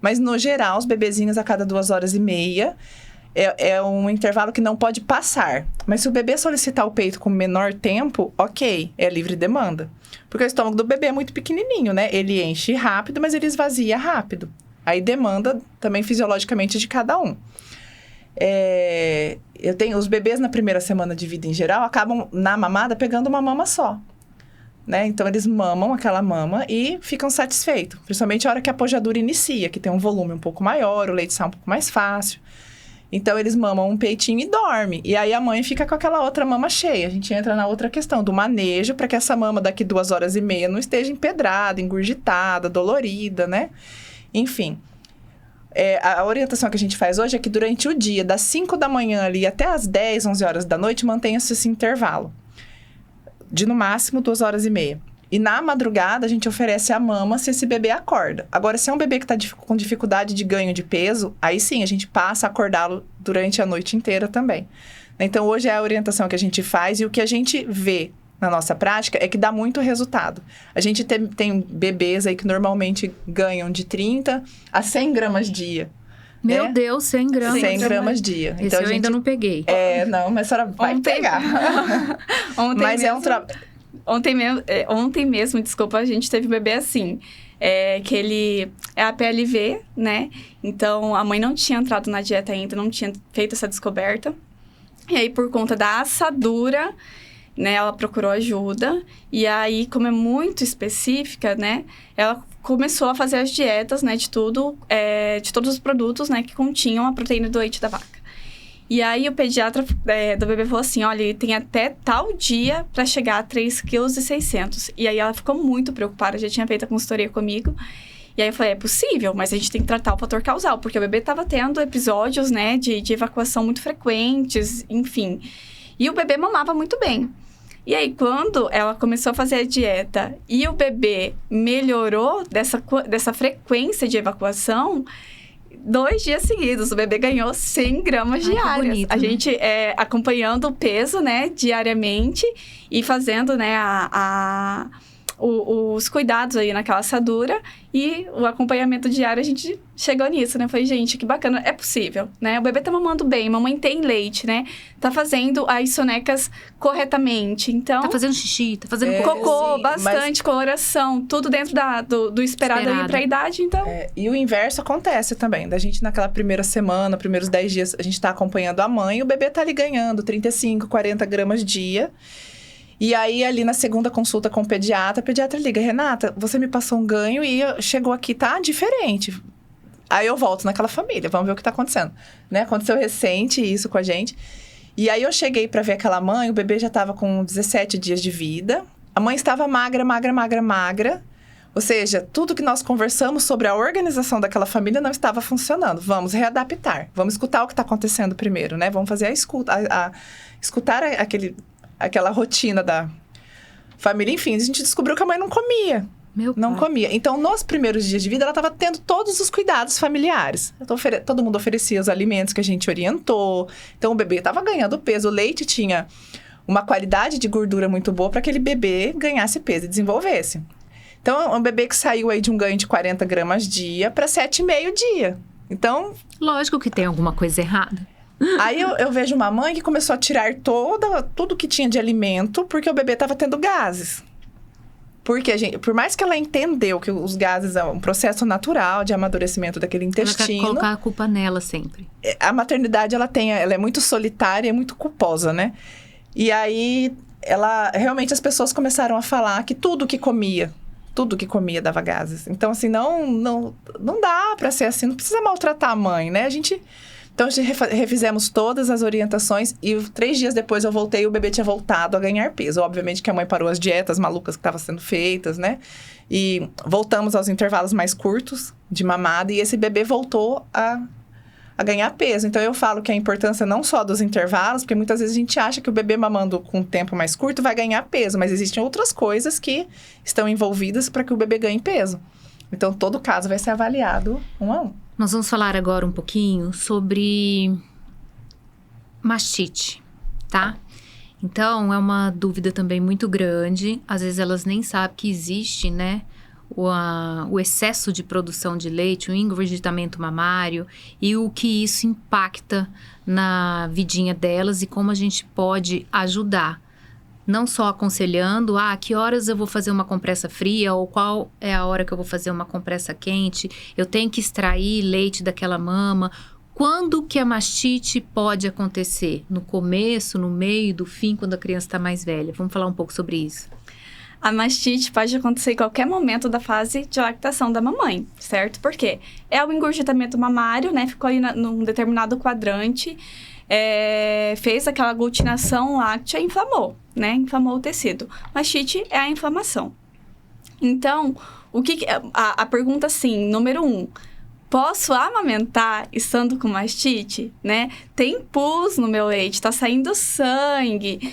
Mas, no geral, os bebezinhos a cada 2 horas e meia... É um intervalo que não pode passar. Mas se o bebê solicitar o peito com menor tempo, ok, é livre demanda. Porque o estômago do bebê é muito pequenininho, né? Ele enche rápido, mas ele esvazia rápido. Aí demanda também fisiologicamente de cada um. Os bebês na primeira semana de vida em geral acabam na mamada pegando uma mama só. Né? Então, eles mamam aquela mama e ficam satisfeitos. Principalmente a hora que a pojadura inicia, que tem um volume um pouco maior, o leite sai um pouco mais fácil. Então, eles mamam um peitinho e dormem. E aí, a mãe fica com aquela outra mama cheia. A gente entra na outra questão do manejo para que essa mama daqui 2 horas e meia não esteja empedrada, engurgitada, dolorida, né? Enfim, a orientação que a gente faz hoje é que durante o dia, das 5 da manhã ali até as 10, 11 horas da noite, mantenha-se esse intervalo. De, no máximo, 2 horas e meia. E na madrugada, a gente oferece a mama se esse bebê acorda. Agora, se é um bebê que está com dificuldade de ganho de peso, aí sim, a gente passa a acordá-lo durante a noite inteira também. Então, hoje é a orientação que a gente faz e o que a gente vê na nossa prática é que dá muito resultado. A gente tem bebês aí que normalmente ganham de 30 a 100 gramas dia. Meu Deus, 100 gramas. 100 gramas dia. Esse então, eu ainda não peguei. Não, mas a senhora vai pegar. Mas é um trabalho... Ontem mesmo, desculpa, a gente teve um bebê assim, que ele é a PLV, né? Então, a mãe não tinha entrado na dieta ainda, não tinha feito essa descoberta. E aí, por conta da assadura, né, ela procurou ajuda. E aí, como é muito específica, né, ela começou a fazer as dietas, né, de todos os produtos, né, que continham a proteína do leite da vaca. E aí, o pediatra do bebê falou assim, olha, ele tem até tal dia para chegar a 3,6 kg. E aí, ela ficou muito preocupada, já tinha feito a consultoria comigo. E aí, eu falei, é possível, mas a gente tem que tratar o fator causal, porque o bebê estava tendo episódios, né, de evacuação muito frequentes, enfim. E o bebê mamava muito bem. E aí, quando ela começou a fazer a dieta e o bebê melhorou dessa frequência de evacuação... 2 dias seguidos, o bebê ganhou 100 gramas diárias. Bonito, a né? gente acompanhando o peso, né, diariamente e fazendo, né, os cuidados aí naquela assadura e o acompanhamento diário, a gente chegou nisso, né? Falei, gente, que bacana, é possível, né? O bebê tá mamando bem, mamãe tem leite, né? Tá fazendo as sonecas corretamente, então... Tá fazendo xixi, tá fazendo cocô, sim, bastante, coloração, tudo dentro do esperado ali pra idade, então... E o inverso acontece também, da gente naquela primeira semana, primeiros 10 dias, a gente tá acompanhando a mãe, o bebê tá ali ganhando 35, 40 gramas dia. E aí, ali na segunda consulta com o pediatra liga, Renata, você me passou um ganho e chegou aqui, tá diferente. Aí eu volto naquela família, vamos ver o que tá acontecendo. Né? Aconteceu recente isso com a gente. E aí eu cheguei pra ver aquela mãe, o bebê já tava com 17 dias de vida. A mãe estava magra. Ou seja, tudo que nós conversamos sobre a organização daquela família não estava funcionando. Vamos readaptar. Vamos escutar o que está acontecendo primeiro, né? Vamos fazer a escuta, escutar aquela rotina da família. Enfim, a gente descobriu que a mãe não comia. Não comia. Então, nos primeiros dias de vida, ela estava tendo todos os cuidados familiares. Então, todo mundo oferecia os alimentos que a gente orientou. Então, o bebê estava ganhando peso. O leite tinha uma qualidade de gordura muito boa para que aquele bebê ganhasse peso e desenvolvesse. Então, é um bebê que saiu aí de um ganho de 40 gramas dia para 7,5 dia. Então... Lógico que tem alguma coisa errada. Aí eu vejo uma mãe que começou a tirar tudo que tinha de alimento porque o bebê estava tendo gases. Porque, por mais que ela entendeu que os gases é um processo natural de amadurecimento daquele intestino... Ela quer colocar a culpa nela sempre. A maternidade, ela é muito solitária e é muito culposa, né? E aí, realmente as pessoas começaram a falar que tudo que comia dava gases. Então, assim, não dá pra ser assim, não precisa maltratar a mãe, né? Então, a gente refizemos todas as orientações e 3 dias depois eu voltei e o bebê tinha voltado a ganhar peso. Obviamente que a mãe parou as dietas malucas que estavam sendo feitas, né? E voltamos aos intervalos mais curtos de mamada e esse bebê voltou a ganhar peso. Então, eu falo que a importância não só dos intervalos, porque muitas vezes a gente acha que o bebê mamando com um tempo mais curto vai ganhar peso, mas existem outras coisas que estão envolvidas para que o bebê ganhe peso. Então, todo caso vai ser avaliado 1 a 1. Nós vamos falar agora um pouquinho sobre mastite, tá? Então, é uma dúvida também muito grande. Às vezes, elas nem sabem que existe, né? O excesso de produção de leite, o engurgitamento mamário e o que isso impacta na vidinha delas e como a gente pode ajudar. Não só aconselhando, que horas eu vou fazer uma compressa fria ou qual é a hora que eu vou fazer uma compressa quente, eu tenho que extrair leite daquela mama. Quando que a mastite pode acontecer? No começo, no meio, do fim, quando a criança está mais velha? Vamos falar um pouco sobre isso. A mastite pode acontecer em qualquer momento da fase de lactação da mamãe, certo? Por quê? É o engurgitamento mamário, né? Ficou ali num determinado quadrante, fez aquela aglutinação láctea e inflamou, né? Inflamou o tecido. Mastite é a inflamação. Então, a pergunta, assim, número 1... Posso amamentar estando com mastite, né? Tem pus no meu leite, tá saindo sangue.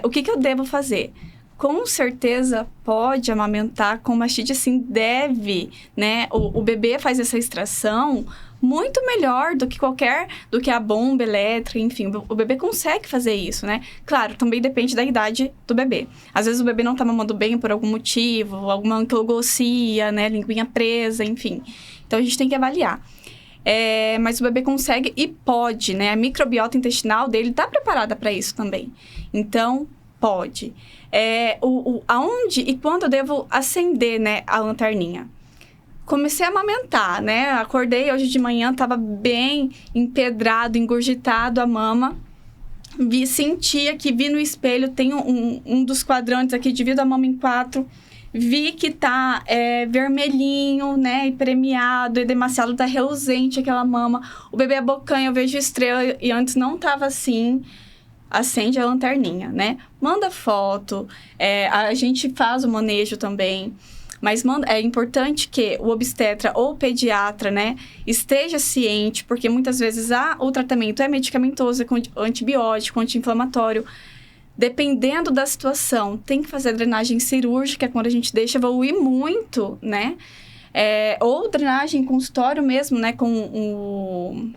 O que eu devo fazer? Com certeza pode amamentar com mastite, sim, deve, né? O bebê faz essa extração muito melhor do que a bomba elétrica, enfim. O bebê consegue fazer isso, né? Claro, também depende da idade do bebê. Às vezes o bebê não tá mamando bem por algum motivo, alguma ancilogossia, né? Linguinha presa, enfim. Então, a gente tem que avaliar. Mas o bebê consegue e pode, né? A microbiota intestinal dele tá preparada para isso também. Então, pode. Aonde e quando eu devo acender, né, a lanterninha? Comecei a amamentar, né? Acordei hoje de manhã, tava bem empedrado, engurgitado a mama. Senti aqui, vi no espelho, tem um dos quadrantes aqui, divido a mama em 4. Vi que tá vermelhinho, né, e premiado, edemaciado, tá reluzente aquela mama. O bebê abocanha, eu vejo estrela e antes não tava assim. Acende a lanterninha, né? Manda foto, a gente faz o manejo também. Mas é importante que o obstetra ou o pediatra, né, esteja ciente, porque muitas vezes o tratamento é medicamentoso, é com antibiótico, anti-inflamatório. Dependendo da situação, tem que fazer drenagem cirúrgica, quando a gente deixa evoluir muito, né? Ou drenagem em consultório mesmo, né? Com o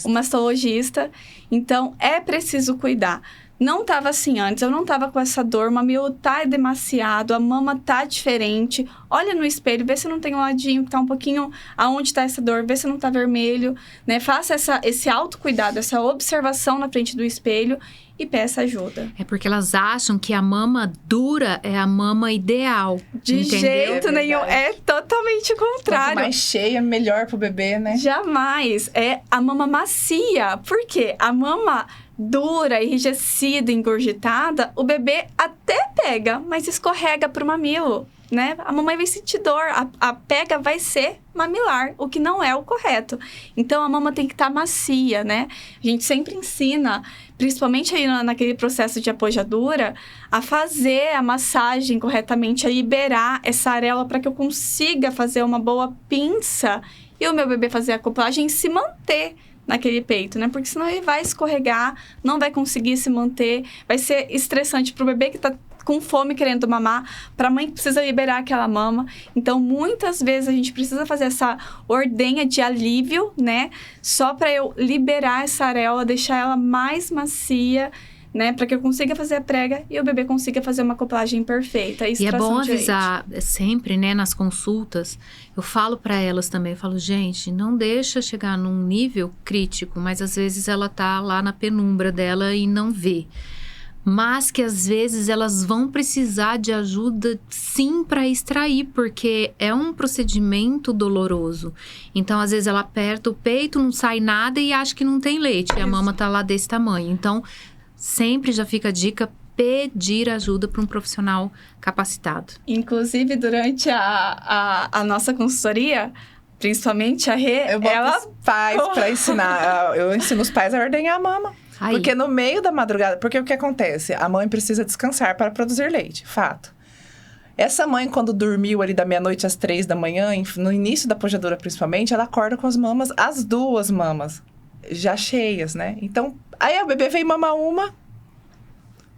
mastologista. Então, é preciso cuidar. Não estava assim antes, eu não estava com essa dor, o mamilo tá edemaciado, a mama tá diferente. Olha no espelho, vê se não tem um ladinho que tá um pouquinho aonde tá essa dor, vê se não tá vermelho, né? Faça esse autocuidado, essa observação na frente do espelho e peça ajuda. É porque elas acham que a mama dura é a mama ideal. De entendeu? jeito nenhum. É totalmente o contrário. Quanto mais cheia, melhor pro bebê, né? Jamais. É a mama macia. Por quê? A mama dura, enrijecida, engurgitada, o bebê até pega, mas escorrega pro mamilo, né? A mamãe vai sentir dor, a pega vai ser mamilar, o que não é o correto. Então, a mama tem que estar macia, né? A gente sempre ensina, principalmente aí naquele processo de apojadura, a fazer a massagem corretamente, a liberar essa areola para que eu consiga fazer uma boa pinça e o meu bebê fazer a acoplagem e se manter naquele peito, né? Porque senão ele vai escorregar, não vai conseguir se manter, vai ser estressante pro bebê que tá com fome querendo mamar, pra mãe que precisa liberar aquela mama. Então, muitas vezes a gente precisa fazer essa ordenha de alívio, né? Só pra eu liberar essa areola, deixar ela mais macia, né? Para que eu consiga fazer a prega e o bebê consiga fazer uma acoplagem perfeita. E é bom avisar sempre, né, nas consultas. Eu falo para elas também, eu falo, gente, não deixa chegar num nível crítico, mas às vezes ela tá lá na penumbra dela e não vê. Mas que às vezes elas vão precisar de ajuda sim para extrair, porque é um procedimento doloroso. Então, às vezes ela aperta o peito, não sai nada e acha que não tem leite. E a mama tá lá desse tamanho. Então, sempre já fica a dica, pedir ajuda para um profissional capacitado. Inclusive, durante a nossa consultoria, principalmente a Rê, eu boto os pais para ensinar. Eu ensino os pais a ordenhar a mama. Aí. Porque no meio da madrugada... Porque o que acontece? A mãe precisa descansar para produzir leite, fato. Essa mãe, quando dormiu ali da meia-noite às 3 da manhã, no início da pojadura principalmente, ela acorda com as mamas, as duas mamas, já cheias, né? Então, aí o bebê vem mamar uma,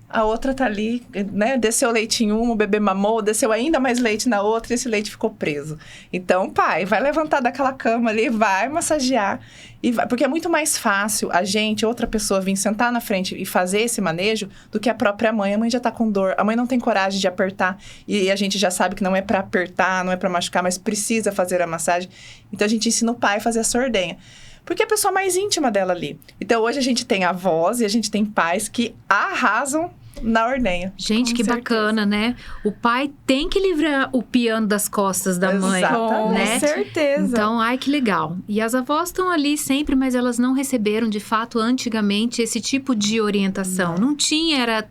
a outra tá ali, né? Desceu leite em uma, o bebê mamou, desceu ainda mais leite na outra e esse leite ficou preso. Então, pai, vai levantar daquela cama ali, vai massagear. E vai, porque é muito mais fácil a gente, outra pessoa, vir sentar na frente e fazer esse manejo do que a própria mãe. A mãe já tá com dor, a mãe não tem coragem de apertar. E a gente já sabe que não é pra apertar, não é pra machucar, mas precisa fazer a massagem. Então, a gente ensina o pai a fazer essa ordenha. Porque é a pessoa mais íntima dela ali. Então, hoje a gente tem avós e a gente tem pais que arrasam na ordenha. Gente, que bacana, né? O pai tem que livrar o piano das costas da mãe. Exatamente. Com certeza. Então, ai, que legal. E as avós estão ali sempre, mas elas não receberam, de fato, antigamente, esse tipo de orientação. Não tinha, era...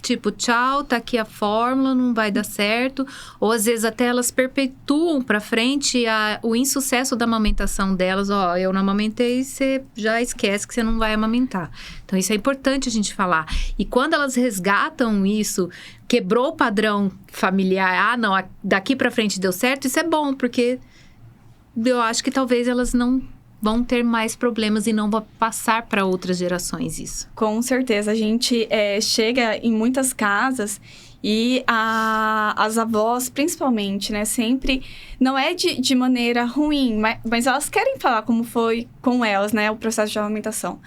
Tipo, tchau, tá aqui a fórmula, não vai dar certo. Ou às vezes até elas perpetuam pra frente o insucesso da amamentação delas. Ó, eu não amamentei, você já esquece que você não vai amamentar. Então, isso é importante a gente falar. E quando elas resgatam isso, quebrou o padrão familiar. Ah, não, daqui pra frente deu certo. Isso é bom, porque eu acho que talvez elas não... vão ter mais problemas e não vão passar para outras gerações isso. Com certeza. A gente chega em muitas casas e as avós, principalmente, né? Sempre, não é de maneira ruim, mas elas querem falar como foi com elas, né? O processo de amamentação.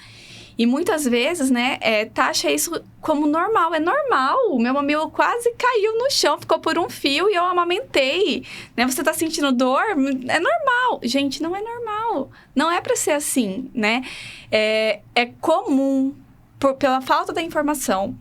E muitas vezes, né, taxa isso como normal. É normal. O meu mamilo quase caiu no chão, ficou por um fio e eu amamentei. Né? Você tá sentindo dor? É normal. Gente, não é normal. Não é pra ser assim, né? É comum, pela falta da informação,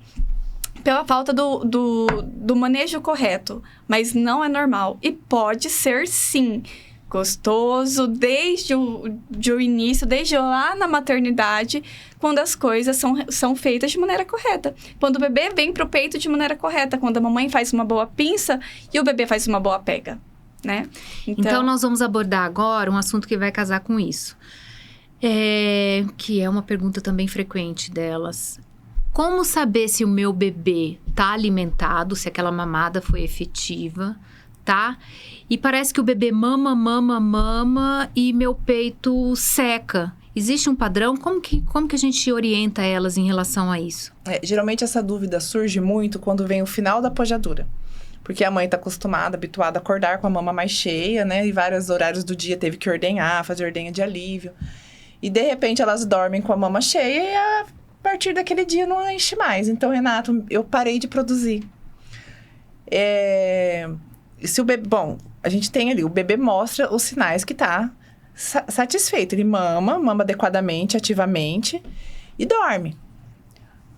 pela falta do manejo correto. Mas não é normal. E pode ser, sim, gostoso desde o início, desde lá na maternidade, quando as coisas são feitas de maneira correta. Quando o bebê vem pro peito de maneira correta, quando a mamãe faz uma boa pinça e o bebê faz uma boa pega, né? Então nós vamos abordar agora um assunto que vai casar com isso. Que é uma pergunta também frequente delas. Como saber se o meu bebê tá alimentado, se aquela mamada foi efetiva, tá? E parece que o bebê mama e meu peito seca. Existe um padrão? Como que a gente orienta elas em relação a isso? Geralmente essa dúvida surge muito quando vem o final da pojadura. Porque a mãe está acostumada, habituada a acordar com a mama mais cheia, né? E vários horários do dia teve que ordenhar, fazer ordenha de alívio. E de repente elas dormem com a mama cheia e a partir daquele dia não enche mais. Então, Renato, eu parei de produzir. Se o bebê... Bom, a gente tem ali, o bebê mostra os sinais que tá satisfeito. Ele mama adequadamente, ativamente e dorme.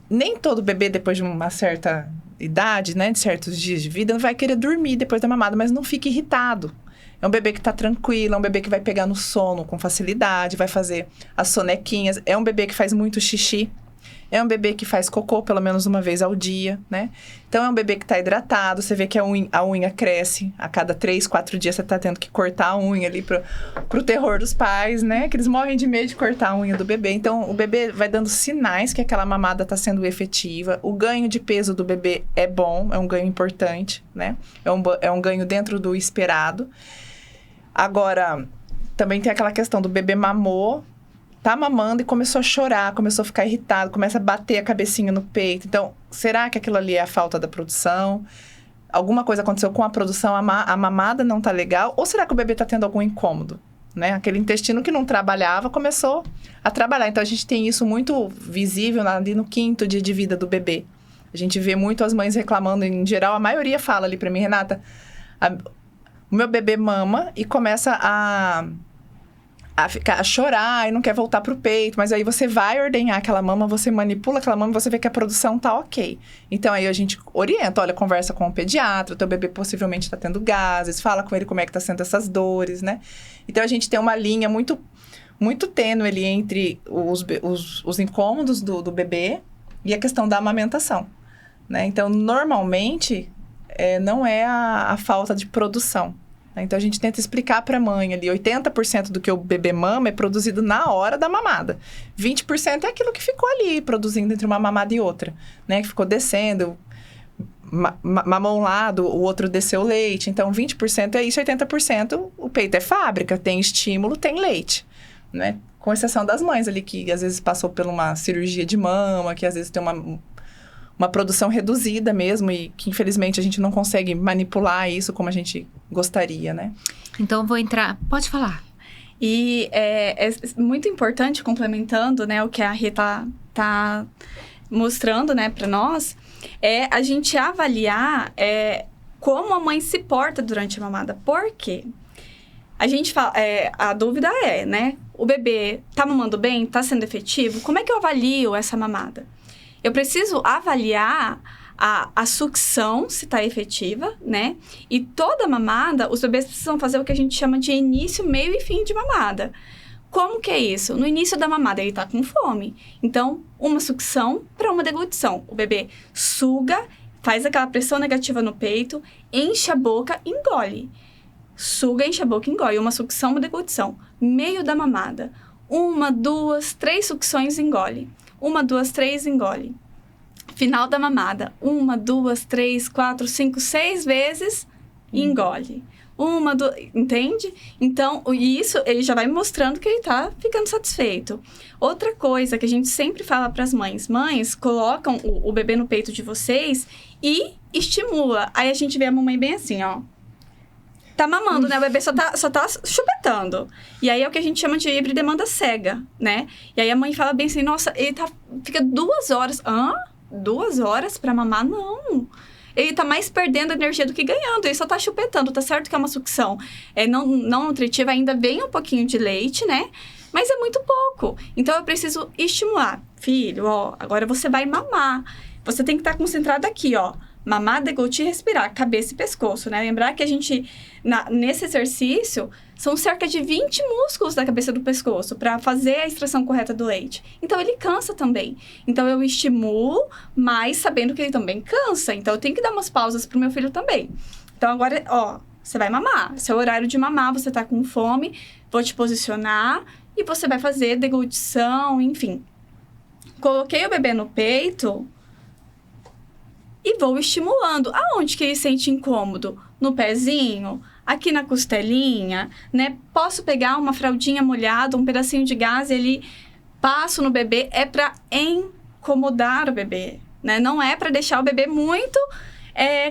Nem todo bebê, depois de uma certa idade, né, de certos dias de vida, vai querer dormir depois da mamada, mas não fique irritado. É um bebê que tá tranquilo, é um bebê que vai pegar no sono com facilidade, vai fazer as sonequinhas. É um bebê que faz muito xixi. É um bebê que faz cocô pelo menos uma vez ao dia, né? Então, é um bebê que tá hidratado. Você vê que a unha cresce. A cada 3, 4 dias, você tá tendo que cortar a unha ali pro terror dos pais, né? Que eles morrem de medo de cortar a unha do bebê. Então, o bebê vai dando sinais que aquela mamada tá sendo efetiva. O ganho de peso do bebê é bom, é um ganho importante, né? É um ganho dentro do esperado. Agora, também tem aquela questão do bebê mamou, tá mamando e começou a chorar, começou a ficar irritado, começa a bater a cabecinha no peito. Então, será que aquilo ali é a falta da produção? Alguma coisa aconteceu com a produção, a mamada não tá legal? Ou será que o bebê tá tendo algum incômodo? Né? Aquele intestino que não trabalhava começou a trabalhar. Então, a gente tem isso muito visível ali no 5º dia de vida do bebê. A gente vê muito as mães reclamando, em geral, a maioria fala ali pra mim, Renata, o meu bebê mama e começa a chorar e não quer voltar pro peito, mas aí você vai ordenhar aquela mama, você manipula aquela mama e você vê que a produção tá ok. Então, aí a gente orienta, olha, conversa com o pediatra, o teu bebê possivelmente tá tendo gases, fala com ele como é que tá sendo essas dores, né? Então, a gente tem uma linha muito, muito tênue ali entre os incômodos do bebê e a questão da amamentação, né? Então, normalmente, não é a falta de produção. Então, a gente tenta explicar para a mãe ali, 80% do que o bebê mama é produzido na hora da mamada. 20% é aquilo que ficou ali, produzindo entre uma mamada e outra, né? Que ficou descendo, mamou um lado, o outro desceu o leite. Então, 20% é isso, 80% o peito é fábrica, tem estímulo, tem leite, né? Com exceção das mães ali, que às vezes passou por uma cirurgia de mama, que às vezes tem uma produção reduzida mesmo e que, infelizmente, a gente não consegue manipular isso como a gente gostaria, né? Então, vou entrar... Pode falar. E é muito importante, complementando, né, o que a Rita tá mostrando, né, para nós, é a gente avaliar como a mãe se porta durante a mamada. Por quê? A gente fala... a dúvida né? O bebê tá mamando bem? Tá sendo efetivo? Como é que eu avalio essa mamada? Eu preciso avaliar a sucção, se está efetiva, né? E toda mamada, os bebês precisam fazer o que a gente chama de início, meio e fim de mamada. Como que é isso? No início da mamada, ele está com fome. Então, uma sucção para uma deglutição. O bebê suga, faz aquela pressão negativa no peito, enche a boca, engole. Suga, enche a boca, engole. Uma sucção, uma deglutição. Meio da mamada. 1, 2, 3 sucções, engole. 1, 2, 3, engole. Final da mamada. 1, 2, 3, 4, 5, 6 vezes, engole. 1, 2... Entende? Então, isso ele já vai mostrando que ele tá ficando satisfeito. Outra coisa que a gente sempre fala para as mães. Mães, colocam o bebê no peito de vocês e estimula. Aí a gente vê a mamãe bem assim, ó. Tá mamando, né? O bebê só tá chupetando. E aí é o que a gente chama de hibridemanda cega, né? E aí a mãe fala bem assim, nossa, ele fica 2 horas. 2 horas pra mamar? Não. Ele tá mais perdendo energia do que ganhando. Ele só tá chupetando. Tá certo que é uma sucção não nutritiva, ainda vem um pouquinho de leite, né? Mas é muito pouco. Então, eu preciso estimular. Filho, ó, agora você vai mamar. Você tem que estar concentrado aqui, ó. Mamar, deglutir, respirar, cabeça e pescoço, né? Lembrar que a gente, nesse exercício, são cerca de 20 músculos da cabeça do pescoço para fazer a extração correta do leite. Então, ele cansa também. Então, eu estimulo, mas sabendo que ele também cansa. Então, eu tenho que dar umas pausas pro meu filho também. Então, agora, ó, você vai mamar. Seu horário de mamar, você tá com fome, vou te posicionar e você vai fazer deglutição, enfim. Coloquei o bebê no peito... E vou estimulando. Aonde que ele sente incômodo? No pezinho? Aqui na costelinha? Né? Posso pegar uma fraldinha molhada, um pedacinho de gás e ele passo no bebê. É para incomodar o bebê. Né? Não é para deixar o bebê muito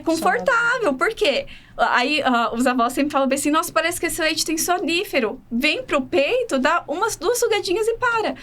confortável. Por quê? Aí os avós sempre falam bem assim, nossa, parece que esse leite tem sonífero. Vem pro peito, dá 2 sugadinhas e para.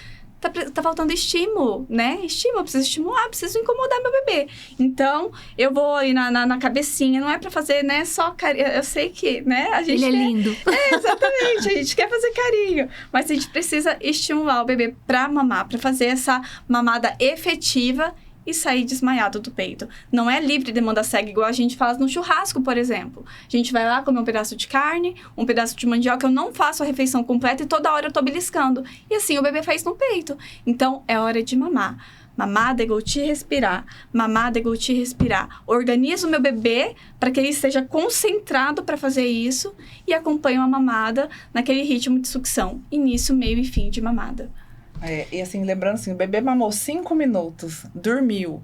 Tá faltando estímulo, né? Estímulo, eu preciso estimular, preciso incomodar meu bebê. Então, eu vou ir na cabecinha, não é pra fazer, né, só carinho. Eu sei que, né, a gente Ele é lindo. Exatamente, a gente quer fazer carinho. Mas a gente precisa estimular o bebê pra mamar, pra fazer essa mamada efetiva e sair desmaiado do peito. Não é livre demanda cega, igual a gente faz no churrasco, por exemplo. A gente vai lá comer um pedaço de carne, um pedaço de mandioca, eu não faço a refeição completa e toda hora eu tô beliscando. E assim o bebê faz no peito. Então, é hora de mamar. Mamar, deglutir, respirar. Mamar, deglutir, respirar. Organizo o meu bebê para que ele esteja concentrado para fazer isso e acompanho a mamada naquele ritmo de sucção. Início, meio e fim de mamada. E assim, lembrando assim, o bebê mamou 5 minutos, dormiu.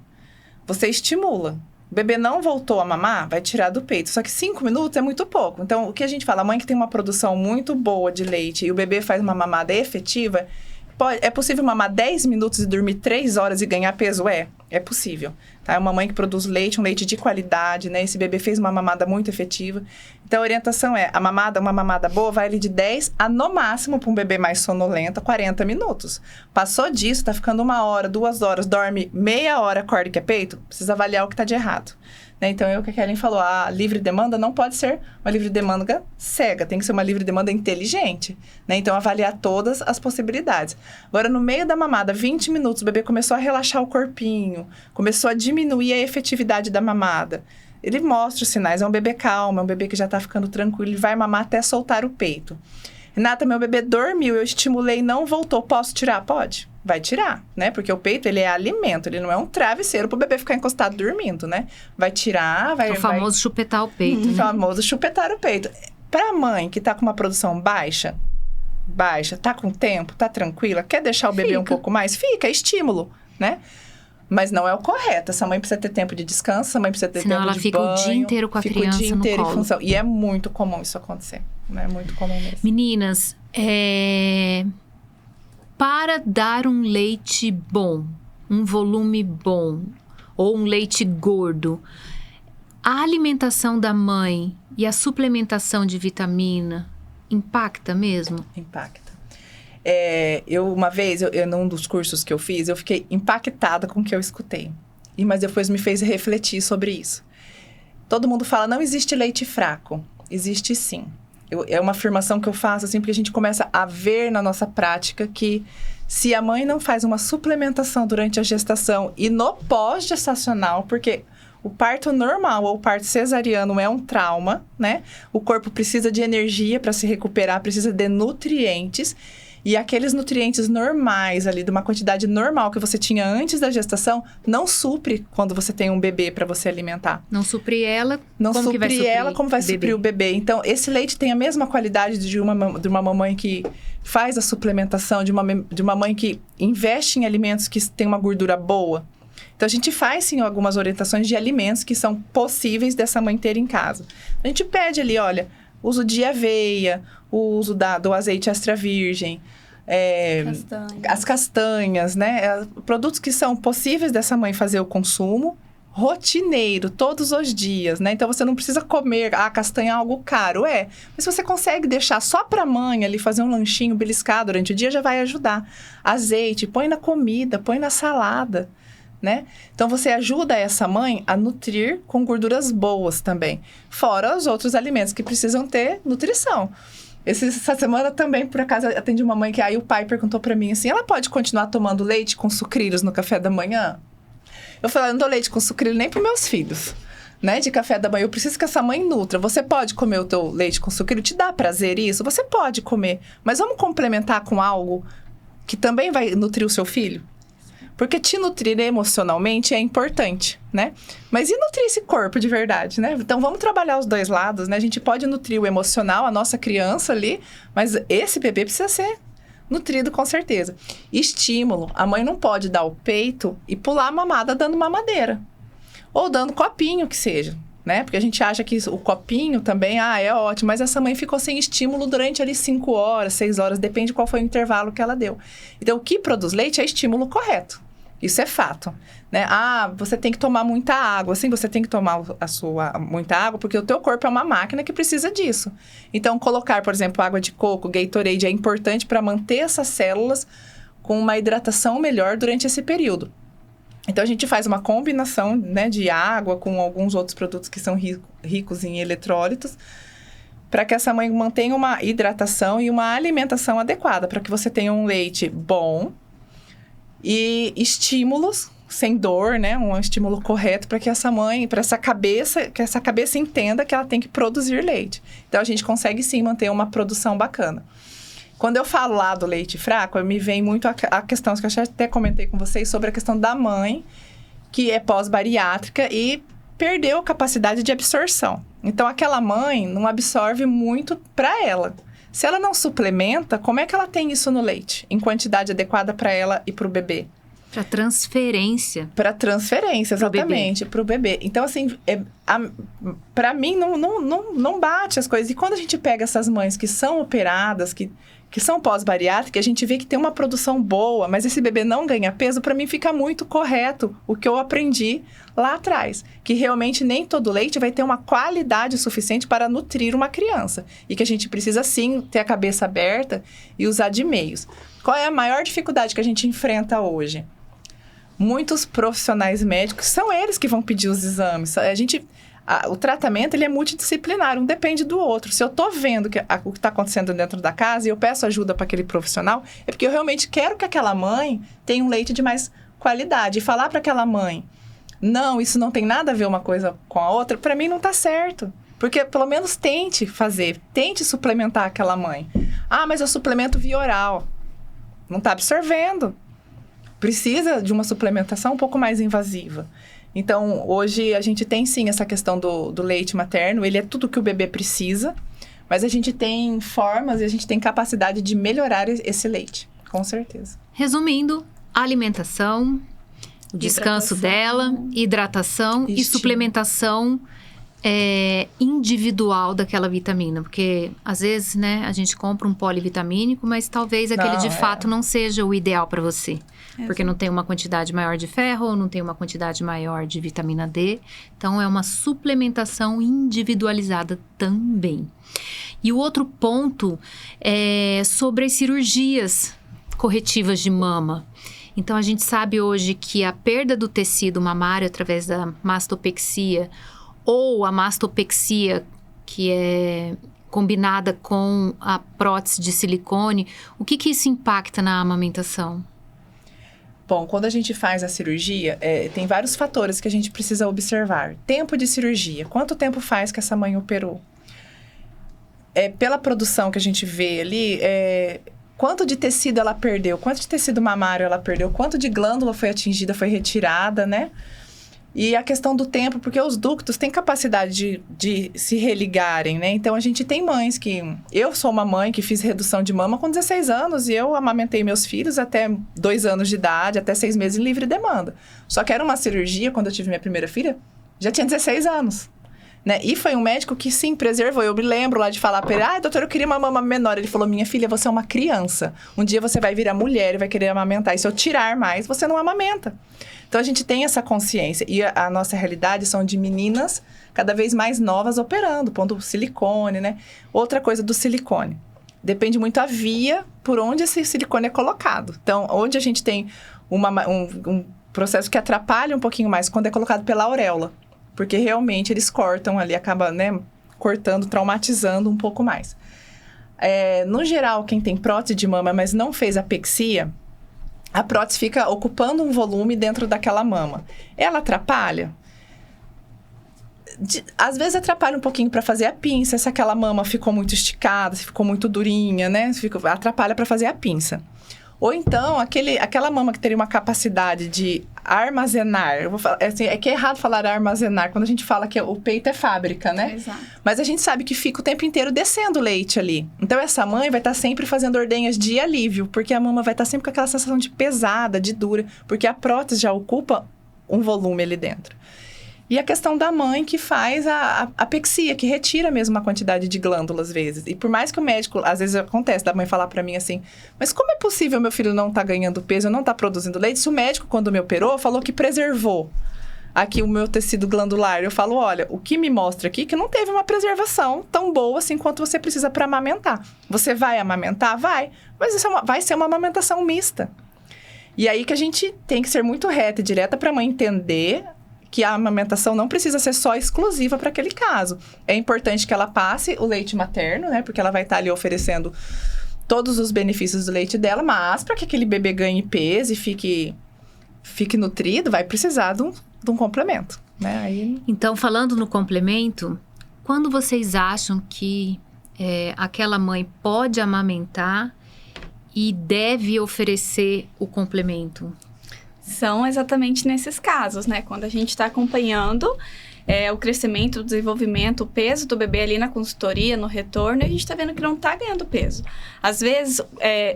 Você estimula. O bebê não voltou a mamar, vai tirar do peito. Só que 5 minutos é muito pouco. Então, o que a gente fala? A mãe que tem uma produção muito boa de leite e o bebê faz uma mamada efetiva, é possível mamar 10 minutos e dormir 3 horas e ganhar peso? É possível. Tá? É uma mãe que produz leite, um leite de qualidade, né? Esse bebê fez uma mamada muito efetiva. Então, a orientação é, uma mamada boa vai ali de 10 a, no máximo, para um bebê mais sonolento, 40 minutos. Passou disso, tá ficando 1 hora, 2 horas, dorme meia hora, acorda que é peito, precisa avaliar o que tá de errado. Né? Então, é o que a Kellen falou, a livre demanda não pode ser uma livre demanda cega, tem que ser uma livre demanda inteligente. Né? Então, avaliar todas as possibilidades. Agora, no meio da mamada, 20 minutos, o bebê começou a relaxar o corpinho, começou a diminuir a efetividade da mamada. Ele mostra os sinais, é um bebê calmo, é um bebê que já tá ficando tranquilo, ele vai mamar até soltar o peito. Renata, meu bebê dormiu, eu estimulei, não voltou, posso tirar? Pode, vai tirar, né? Porque o peito, ele é alimento, ele não é um travesseiro pro bebê ficar encostado dormindo, né? Vai tirar, vai... O famoso chupetar o peito, né? O famoso chupetar o peito. Pra mãe que tá com uma produção baixa, tá com tempo, tá tranquila, quer deixar o bebê um pouco mais? Fica, é estímulo, né? Mas não é o correto. Essa mãe precisa ter tempo de descanso, essa mãe precisa ter tempo de banho. Senão ela fica o dia inteiro com a criança no colo. Fica o dia inteiro em função. E é muito comum isso acontecer. É muito comum mesmo. Meninas, para dar um leite bom, um volume bom, ou um leite gordo, a alimentação da mãe e a suplementação de vitamina impacta mesmo? Impacta. Uma vez, num dos cursos que eu fiz, eu fiquei impactada com o que eu escutei. Mas depois me fez refletir sobre isso. Todo mundo fala, não existe leite fraco. Existe sim. É uma afirmação que eu faço, assim, porque a gente começa a ver na nossa prática que se a mãe não faz uma suplementação durante a gestação e no pós-gestacional, porque o parto normal ou o parto cesariano é um trauma, né? O corpo precisa de energia para se recuperar, precisa de nutrientes. E aqueles nutrientes normais ali, de uma quantidade normal que você tinha antes da gestação, não supre quando você tem um bebê para você alimentar. Não supre ela, como vai suprir o bebê. Então, esse leite tem a mesma qualidade de uma mamãe que faz a suplementação, de uma mãe que investe em alimentos que têm uma gordura boa. Então, a gente faz, sim, algumas orientações de alimentos que são possíveis dessa mãe ter em casa. A gente pede ali, olha, uso de aveia, o uso do azeite extra virgem, as castanhas, né? Produtos que são possíveis dessa mãe fazer o consumo rotineiro, todos os dias, né? Então, você não precisa comer, castanha é algo caro, mas você consegue deixar só pra mãe ali, fazer um lanchinho, beliscar durante o dia, já vai ajudar. Azeite, põe na comida, põe na salada, né? Então, você ajuda essa mãe a nutrir com gorduras boas também. Fora os outros alimentos que precisam ter nutrição. Essa semana também, por acaso, atendi uma mãe que aí o pai perguntou pra mim assim, ela pode continuar tomando leite com sucrilhos no café da manhã? Eu falei, eu não dou leite com sucrilho nem pros meus filhos, né? De café da manhã. Eu preciso que essa mãe nutra. Você pode comer o teu leite com sucrilho? Te dá prazer isso? Você pode comer. Mas vamos complementar com algo que também vai nutrir o seu filho? Porque te nutrir emocionalmente é importante, né? Mas e nutrir esse corpo de verdade, né? Então, vamos trabalhar os dois lados, né? A gente pode nutrir o emocional, a nossa criança ali, mas esse bebê precisa ser nutrido com certeza. Estímulo. A mãe não pode dar o peito e pular a mamada dando mamadeira. Ou dando copinho, que seja, né? Porque a gente acha que o copinho também, é ótimo. Mas essa mãe ficou sem estímulo durante ali 5 horas, 6 horas, depende qual foi o intervalo que ela deu. Então, o que produz leite é estímulo correto. Isso é fato, né? Você tem que tomar muita água. Sim, você tem que tomar muita água, porque o teu corpo é uma máquina que precisa disso. Então, colocar, por exemplo, água de coco, Gatorade, é importante para manter essas células com uma hidratação melhor durante esse período. Então, a gente faz uma combinação, né, de água com alguns outros produtos que são ricos em eletrólitos, para que essa mãe mantenha uma hidratação e uma alimentação adequada, para que você tenha um leite bom, e estímulos sem dor, né? Um estímulo correto para que essa mãe, que essa cabeça entenda que ela tem que produzir leite. Então, a gente consegue sim manter uma produção bacana. Quando eu falo lá do leite fraco, me vem muito a questão, que eu já até comentei com vocês, sobre a questão da mãe, que é pós-bariátrica e perdeu a capacidade de absorção. Então, aquela mãe não absorve muito para ela. Se ela não suplementa, como é que ela tem isso no leite? Em quantidade adequada para ela e para o bebê? Para transferência. Para transferência, exatamente, para o bebê. Então, assim, para mim, não bate as coisas. E quando a gente pega essas mães que são operadas, que são pós-bariátricas, a gente vê que tem uma produção boa, mas esse bebê não ganha peso, para mim fica muito correto o que eu aprendi lá atrás. Que realmente nem todo leite vai ter uma qualidade suficiente para nutrir uma criança. E que a gente precisa, sim, ter a cabeça aberta e usar de meios. Qual é a maior dificuldade que a gente enfrenta hoje? Muitos profissionais médicos, são eles que vão pedir os exames. O tratamento, ele é multidisciplinar, um depende do outro. Se eu tô vendo o que está acontecendo dentro da casa e eu peço ajuda para aquele profissional, é porque eu realmente quero que aquela mãe tenha um leite de mais qualidade. E falar para aquela mãe, não, isso não tem nada a ver uma coisa com a outra, para mim não tá certo. Porque pelo menos tente suplementar aquela mãe. Ah, mas eu suplemento via oral. Não tá absorvendo. Precisa de uma suplementação um pouco mais invasiva. Então, hoje a gente tem sim essa questão do leite materno, ele é tudo que o bebê precisa, mas a gente tem formas e a gente tem capacidade de melhorar esse leite, com certeza. Resumindo, alimentação, o descanso dela, hidratação e suplementação individual daquela vitamina, porque às vezes, né, a gente compra um polivitamínico, mas talvez aquele de fato não seja o ideal para você. Porque não tem uma quantidade maior de ferro, ou não tem uma quantidade maior de vitamina D. Então, é uma suplementação individualizada também. E o outro ponto é sobre as cirurgias corretivas de mama. Então, a gente sabe hoje que a perda do tecido mamário através da mastopexia ou a mastopexia, que é combinada com a prótese de silicone, o que isso impacta na amamentação? Bom, quando a gente faz a cirurgia, tem vários fatores que a gente precisa observar. Tempo de cirurgia. Quanto tempo faz que essa mãe operou? Pela produção que a gente vê ali, quanto de tecido ela perdeu? Quanto de tecido mamário ela perdeu? Quanto de glândula foi atingida, foi retirada, né? E a questão do tempo, porque os ductos têm capacidade de se religarem, né? Então, a gente tem mães que... Eu sou uma mãe que fiz redução de mama com 16 anos e eu amamentei meus filhos até 2 anos de idade, até 6 meses em livre demanda. Só que era uma cirurgia, quando eu tive minha primeira filha, já tinha 16 anos, né? E foi um médico que, sim, preservou. Eu me lembro lá de falar para ele, doutor, eu queria uma mama menor. Ele falou, minha filha, você é uma criança. Um dia você vai virar mulher e vai querer amamentar. E se eu tirar mais, você não amamenta. Então, a gente tem essa consciência. E a nossa realidade são de meninas cada vez mais novas operando, pondo silicone, né? Outra coisa do silicone. Depende muito a via por onde esse silicone é colocado. Então, onde a gente tem um processo que atrapalha um pouquinho mais quando é colocado pela auréola. Porque realmente eles cortam ali, acaba, né, cortando, traumatizando um pouco mais. No geral, quem tem prótese de mama, mas não fez apexia, a prótese fica ocupando um volume dentro daquela mama. Ela atrapalha? Às vezes atrapalha um pouquinho para fazer a pinça, se aquela mama ficou muito esticada, se ficou muito durinha, né? Atrapalha para fazer a pinça. Ou então, aquela mama que teria uma capacidade de armazenar... Eu vou falar, assim, é que é errado falar armazenar, quando a gente fala que o peito é fábrica, né? Exato. Mas a gente sabe que fica o tempo inteiro descendo leite ali. Então, essa mãe vai estar sempre fazendo ordenhas de alívio, porque a mama vai estar sempre com aquela sensação de pesada, de dura, porque a prótese já ocupa um volume ali dentro. E a questão da mãe que faz a apexia, que retira mesmo uma quantidade de glândulas, às vezes. E por mais que o médico, às vezes acontece da mãe falar pra mim assim, mas como é possível meu filho não tá ganhando peso, não tá produzindo leite? Se o médico, quando me operou, falou que preservou aqui o meu tecido glandular. Eu falo, olha, o que me mostra aqui é que não teve uma preservação tão boa assim quanto você precisa para amamentar. Você vai amamentar? Vai. Mas isso vai ser uma amamentação mista. E aí que a gente tem que ser muito reta e direta pra mãe entender que a amamentação não precisa ser só exclusiva para aquele caso. É importante que ela passe o leite materno, né? Porque ela vai estar ali oferecendo todos os benefícios do leite dela, mas para que aquele bebê ganhe peso e fique nutrido, vai precisar de um complemento, né? Aí... Então, falando no complemento, quando vocês acham que aquela mãe pode amamentar e deve oferecer o complemento? São exatamente nesses casos, né? Quando a gente está acompanhando o crescimento, o desenvolvimento, o peso do bebê ali na consultoria, no retorno, e a gente está vendo que não está ganhando peso. Às vezes,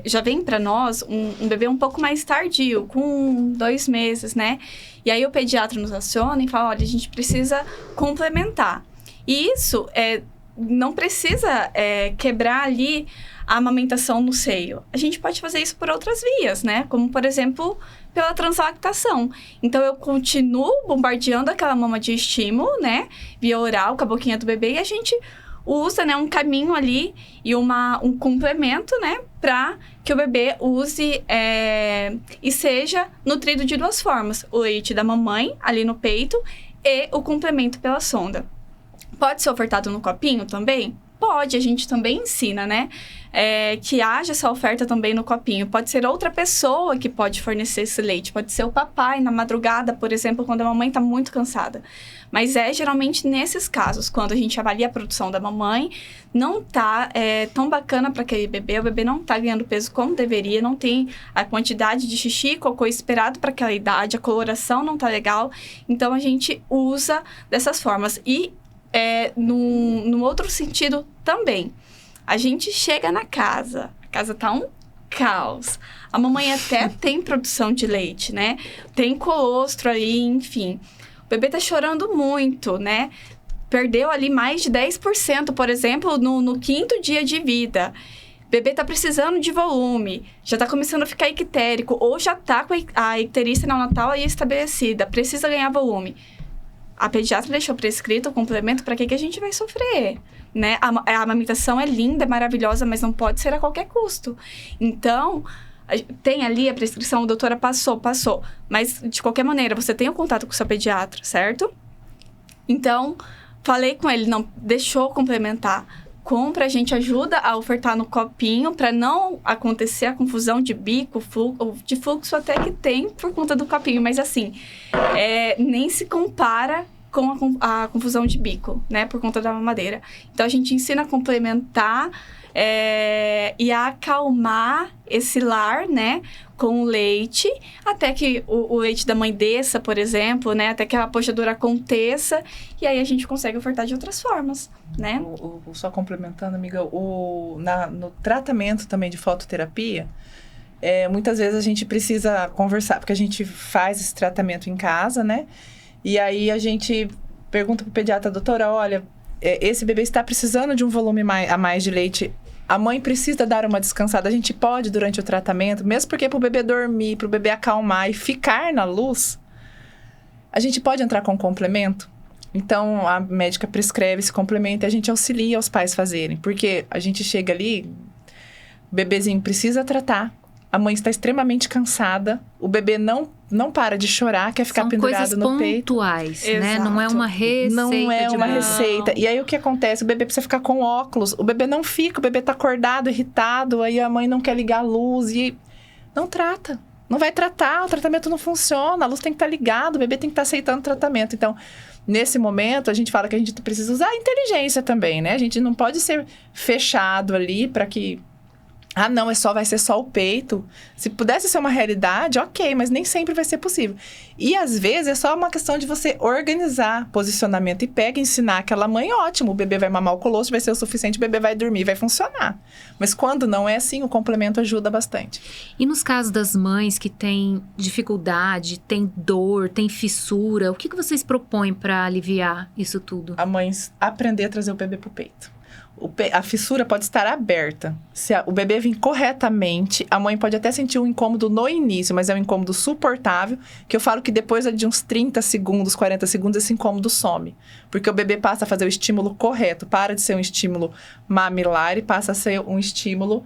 já vem para nós um bebê um pouco mais tardio, com 2 meses, né? E aí o pediatra nos aciona e fala, olha, a gente precisa complementar. E isso não precisa quebrar ali a amamentação no seio. A gente pode fazer isso por outras vias, né? Como, por exemplo, pela translactação. Então, eu continuo bombardeando aquela mama de estímulo, né? Via oral, com a boquinha do bebê, e a gente usa, né, um caminho ali e um complemento, né? Para que o bebê use e seja nutrido de 2 formas. O leite da mamãe, ali no peito, e o complemento pela sonda. Pode ser ofertado no copinho também? Pode, a gente também ensina, né? Que haja essa oferta também no copinho. Pode ser outra pessoa que pode fornecer esse leite. Pode ser o papai na madrugada, por exemplo, quando a mamãe está muito cansada. Mas geralmente nesses casos, quando a gente avalia a produção da mamãe, não tá tão bacana para aquele bebê. O bebê não tá ganhando peso como deveria, não tem a quantidade de xixi e cocô esperado para aquela idade, a coloração não tá legal. Então, a gente usa dessas formas. E num outro sentido também. A gente chega na casa, a casa tá um caos. A mamãe até tem produção de leite, né? Tem colostro aí, enfim. O bebê tá chorando muito, né? Perdeu ali mais de 10%, por exemplo, no 5º dia de vida. O bebê tá precisando de volume, já tá começando a ficar ictérico, ou já tá com a icterícia neonatal aí estabelecida, precisa ganhar volume. A pediatra deixou prescrito o complemento, para que a gente vai sofrer, né? A amamentação é linda, é maravilhosa, mas não pode ser a qualquer custo. Então, tem ali a prescrição, a doutora passou. Mas, de qualquer maneira, você tem o contato com o seu pediatra, certo? Então, falei com ele, não deixou complementar. Compra, a gente ajuda a ofertar no copinho para não acontecer a confusão de bico, de fluxo até que tem por conta do copinho. Mas assim, nem se compara com a confusão de bico, né? Por conta da mamadeira. Então, a gente ensina a complementar e a acalmar esse lar, né? Com o leite, até que o leite da mãe desça, por exemplo, né? Até que a puxadura aconteça. E aí, a gente consegue ofertar de outras formas, né? Só complementando, amiga, no tratamento também de fototerapia, muitas vezes a gente precisa conversar, porque a gente faz esse tratamento em casa, né? E aí, a gente pergunta pro pediatra, doutora, olha, esse bebê está precisando de um volume a mais de leite. A mãe precisa dar uma descansada. A gente pode, durante o tratamento, mesmo porque pro bebê dormir, pro bebê acalmar e ficar na luz, a gente pode entrar com complemento. Então, a médica prescreve esse complemento e a gente auxilia os pais fazerem. Porque a gente chega ali, o bebezinho precisa tratar, a mãe está extremamente cansada, o bebê não para de chorar, quer ficar pendurado no peito. São coisas pontuais, né? Não é uma receita. Não é uma receita. E aí, o que acontece? O bebê precisa ficar com óculos. O bebê não fica, o bebê tá acordado, irritado. Aí, a mãe não quer ligar a luz e não trata. Não vai tratar, o tratamento não funciona. A luz tem que estar ligada, o bebê tem que estar aceitando o tratamento. Então, nesse momento, a gente fala que a gente precisa usar a inteligência também, né? A gente não pode ser fechado ali para que... não, vai ser só o peito. Se pudesse ser uma realidade, ok, mas nem sempre vai ser possível. E, às vezes, é só uma questão de você organizar posicionamento e ensinar aquela mãe, ótimo, o bebê vai mamar o colostro, vai ser o suficiente, o bebê vai dormir, vai funcionar. Mas quando não é assim, o complemento ajuda bastante. E nos casos das mães que têm dificuldade, têm dor, têm fissura, o que vocês propõem para aliviar isso tudo? A mãe aprender a trazer o bebê pro peito. A fissura pode estar aberta. Se o bebê vir corretamente, a mãe pode até sentir um incômodo no início, mas é um incômodo suportável, que eu falo que depois de uns 30 segundos, 40 segundos, esse incômodo some. Porque o bebê passa a fazer o estímulo correto, para de ser um estímulo mamilar e passa a ser um estímulo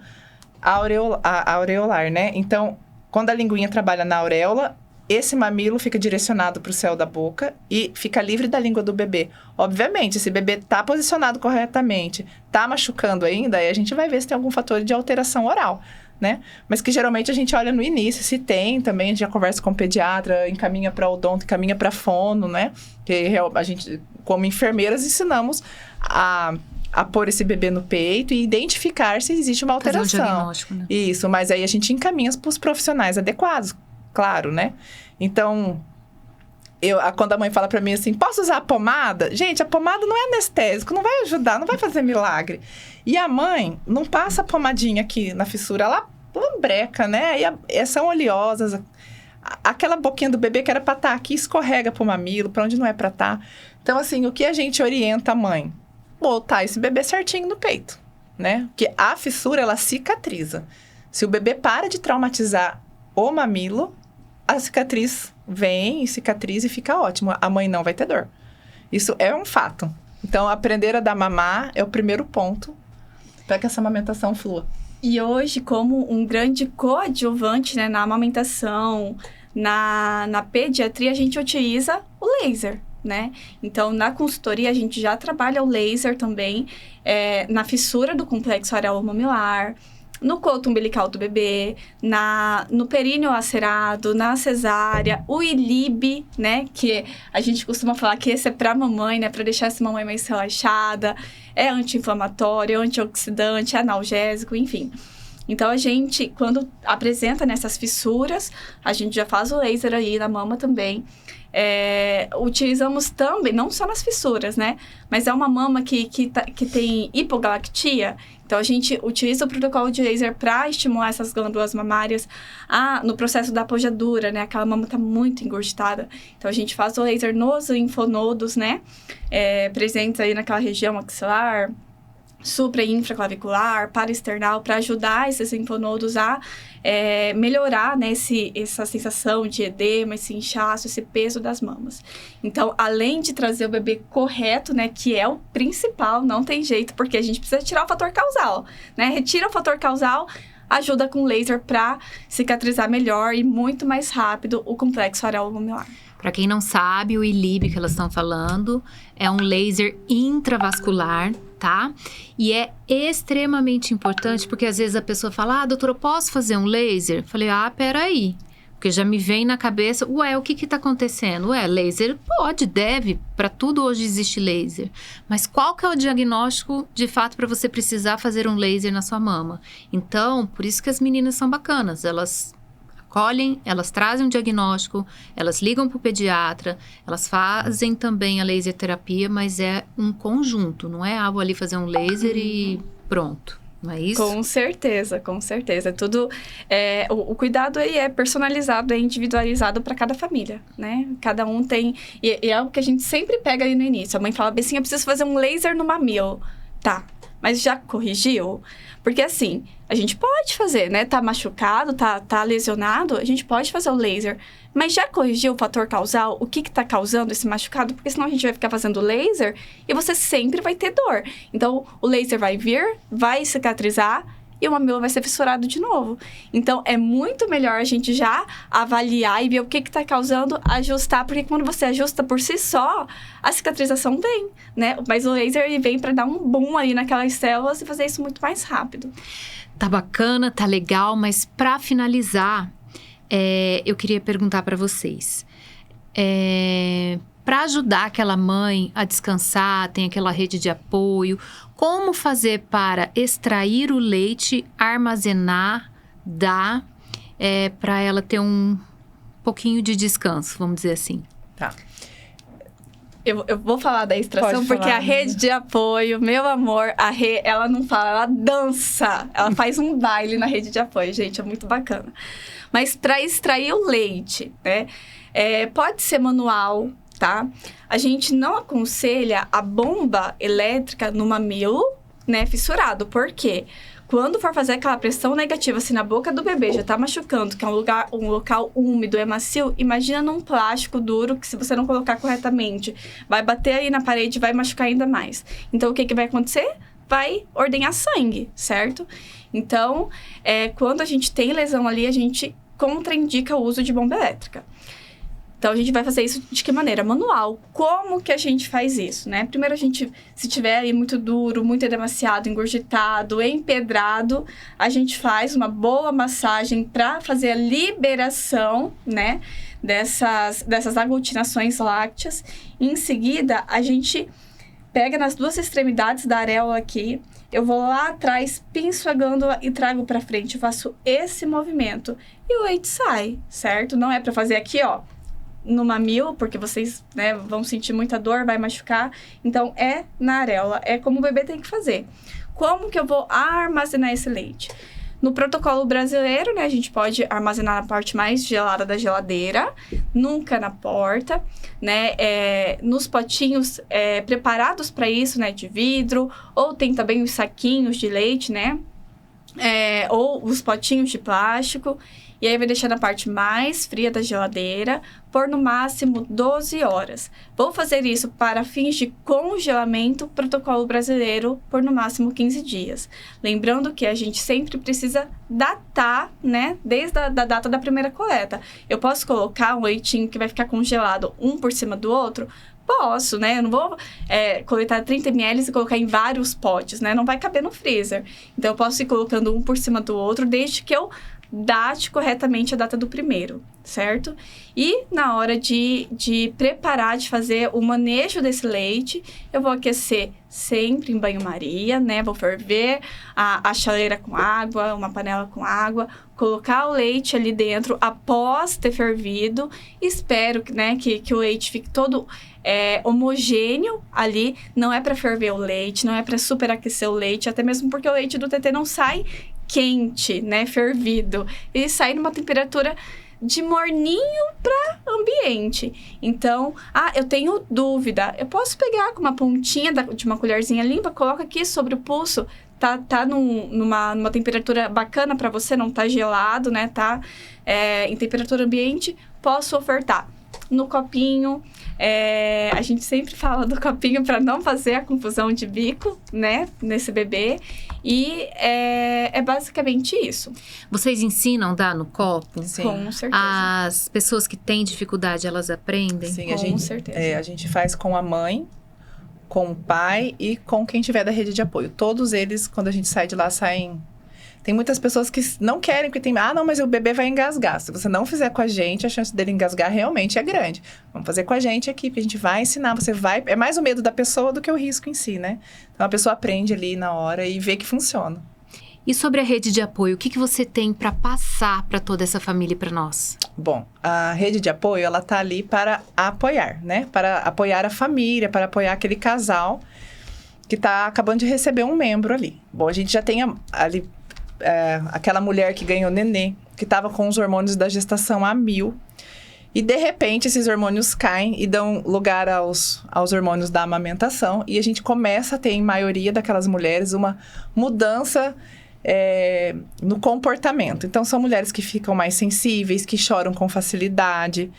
aureolar, né? Então, quando a linguinha trabalha na auréola, esse mamilo fica direcionado para o céu da boca e fica livre da língua do bebê. Obviamente, se o bebê está posicionado corretamente, está machucando ainda, aí a gente vai ver se tem algum fator de alteração oral, né? Mas que geralmente a gente olha no início, se tem também, a gente já conversa com o pediatra, encaminha para odonto, encaminha para fono, né? Que a gente, como enfermeiras, ensinamos a a pôr esse bebê no peito e identificar se existe uma alteração. Fazer um diagnóstico, né? Isso, mas aí a gente encaminha para os profissionais adequados, claro, né? Então, quando a mãe fala para mim assim, posso usar a pomada? Gente, a pomada não é anestésico, não vai ajudar, não vai fazer milagre. E a mãe não passa a pomadinha aqui na fissura, ela lambreca, né? E são oleosas. Aquela boquinha do bebê que era para estar aqui, escorrega pro mamilo, para onde não é para estar. Então, assim, o que a gente orienta a mãe? Botar esse bebê certinho no peito, né? Porque a fissura, ela cicatriza. Se o bebê para de traumatizar o mamilo, a cicatriz vem e cicatriza e fica ótimo. A mãe não vai ter dor. Isso é um fato. Então, aprender a dar mamar é o primeiro ponto para que essa amamentação flua. E hoje, como um grande coadjuvante, né, na amamentação, na pediatria, a gente utiliza o laser, né? Então, na consultoria, a gente já trabalha o laser também na fissura do complexo areolo-mamilar, no coto umbilical do bebê, no períneo acerado, na cesárea, o ILIB, né? Que a gente costuma falar que esse é pra mamãe, né? Pra deixar essa mamãe mais relaxada. É anti-inflamatório, antioxidante, analgésico, enfim. Então, a gente, quando apresenta nessas fissuras, a gente já faz o laser aí na mama também. Utilizamos também, não só nas fissuras, né? Mas é uma mama que tem hipogalactia. Então, a gente utiliza o protocolo de laser para estimular essas glândulas mamárias no processo da apojadura, né? Aquela mama está muito engurgitada. Então, a gente faz o laser nos linfonodos, né? Presentes aí naquela região axilar, supra- e infraclavicular, paraesternal, para ajudar esses linfonodos a melhorar, né, essa sensação de edema, esse inchaço, esse peso das mamas. Então, além de trazer o bebê correto, né, que é o principal, não tem jeito, porque a gente precisa tirar o fator causal, né? Retira o fator causal, ajuda com laser para cicatrizar melhor e muito mais rápido o complexo areolo-mamilar. Para quem não sabe, o ILIB que elas estão falando é um laser intravascular, tá? E é extremamente importante, porque às vezes a pessoa fala, doutora, eu posso fazer um laser? Falei, peraí. Porque já me vem na cabeça, o que tá acontecendo? Laser pode, deve, para tudo hoje existe laser. Mas qual que é o diagnóstico, de fato, para você precisar fazer um laser na sua mama? Então, por isso que as meninas são bacanas, elas acolhem, elas trazem um diagnóstico, elas ligam para o pediatra, elas fazem também a laser terapia, mas é um conjunto, não é vou ali fazer um laser e pronto, não é isso? Com certeza, com certeza. Tudo, o cuidado aí é personalizado, é individualizado para cada família, né? Cada um tem, e é algo que a gente sempre pega ali no início. A mãe fala, Bessinha, eu preciso fazer um laser no mamilo. Tá, mas já corrigiu? Porque assim, a gente pode fazer, né? Tá machucado, tá lesionado, a gente pode fazer o laser. Mas já corrigiu o fator causal? O que tá causando esse machucado? Porque senão a gente vai ficar fazendo laser e você sempre vai ter dor. Então, o laser vai vir, vai cicatrizar e o mamilo vai ser fissurado de novo. Então, é muito melhor a gente já avaliar e ver o que tá causando, ajustar. Porque quando você ajusta por si só, a cicatrização vem, né? Mas o laser ele vem para dar um boom ali naquelas células e fazer isso muito mais rápido. Tá bacana, tá legal, mas para finalizar, eu queria perguntar para vocês. Para ajudar aquela mãe a descansar, tem aquela rede de apoio, como fazer para extrair o leite, armazenar, dar, para ela ter um pouquinho de descanso, vamos dizer assim. Tá. Eu vou falar da extração, porque a rede de apoio, meu amor, ela não fala, ela dança. Ela faz um baile na rede de apoio, gente, é muito bacana. Mas para extrair o leite, né, pode ser manual, tá? A gente não aconselha a bomba elétrica no mamilo, né, fissurado. Por quê? Quando for fazer aquela pressão negativa, assim, na boca do bebê, já tá machucando, que é um local úmido, é macio, imagina num plástico duro, que se você não colocar corretamente, vai bater aí na parede, vai machucar ainda mais. Então, o que vai acontecer? Vai ordenhar sangue, certo? Então, quando a gente tem lesão ali, a gente contraindica o uso de bomba elétrica. Então, a gente vai fazer isso de que maneira? Manual. Como que a gente faz isso, né? Primeiro, a gente, se tiver aí muito duro, muito edemaciado, engurgitado, empedrado, a gente faz uma boa massagem para fazer a liberação, né, dessas aglutinações lácteas. Em seguida, a gente pega nas duas extremidades da areola aqui, eu vou lá atrás, pinço a glândula e trago pra frente. Eu faço esse movimento e o leite sai, certo? Não é pra fazer aqui, ó, no mamilo, porque vocês, né, vão sentir muita dor, vai machucar. Então, é na areola, é como o bebê tem que fazer. Como que eu vou armazenar esse leite? No protocolo brasileiro, né, a gente pode armazenar na parte mais gelada da geladeira, nunca na porta, né, nos potinhos preparados para isso, né, de vidro, ou tem também os saquinhos de leite, né, ou os potinhos de plástico. E aí vai deixar na parte mais fria da geladeira por no máximo 12 horas. Vou fazer isso para fins de congelamento, protocolo brasileiro, por no máximo 15 dias. Lembrando que a gente sempre precisa datar, né, desde a da data da primeira coleta. Eu posso colocar um leitinho que vai ficar congelado um por cima do outro? Posso, né? Eu não vou coletar 30 ml e colocar em vários potes, né? Não vai caber no freezer. Então, eu posso ir colocando um por cima do outro, desde que eu date corretamente a data do primeiro, certo? E na hora de preparar, de fazer o manejo desse leite, eu vou aquecer sempre em banho-maria, né? Vou ferver a chaleira com água, uma panela com água, colocar o leite ali dentro após ter fervido. Espero, né, que o leite fique todo homogêneo ali. Não é para ferver o leite, não é para superaquecer o leite, até mesmo porque o leite do TT não sai quente, né, fervido. Ele sai numa temperatura de morninho para ambiente. Então, eu tenho dúvida. Eu posso pegar com uma pontinha de uma colherzinha limpa, coloca aqui sobre o pulso. Tá numa temperatura bacana para você, não tá gelado, né? Tá em temperatura ambiente, posso ofertar. No copinho, a gente sempre fala do copinho para não fazer a confusão de bico, né, nesse bebê. E é basicamente isso. Vocês ensinam a dar no copo? Sim. Com certeza. As pessoas que têm dificuldade, elas aprendem? Sim, Com certeza. A gente faz com a mãe, com o pai e com quem tiver da rede de apoio. Todos eles, quando a gente sai de lá, saem... Tem muitas pessoas que não querem, porque tem... não, mas o bebê vai engasgar. Se você não fizer com a gente, a chance dele engasgar realmente é grande. Vamos fazer com a gente aqui, porque a gente vai ensinar, você vai... É mais o medo da pessoa do que o risco em si, né? Então, a pessoa aprende ali na hora e vê que funciona. E sobre a rede de apoio, o que você tem para passar para toda essa família e para nós? Bom, a rede de apoio, ela tá ali para apoiar, né? Para apoiar a família, para apoiar aquele casal que tá acabando de receber um membro ali. Bom, a gente já tem ali... aquela mulher que ganhou nenê, que estava com os hormônios da gestação a 1000. E, de repente, esses hormônios caem e dão lugar aos hormônios da amamentação. E a gente começa a ter, em maioria daquelas mulheres, uma mudança no comportamento. Então, são mulheres que ficam mais sensíveis, que choram com facilidade.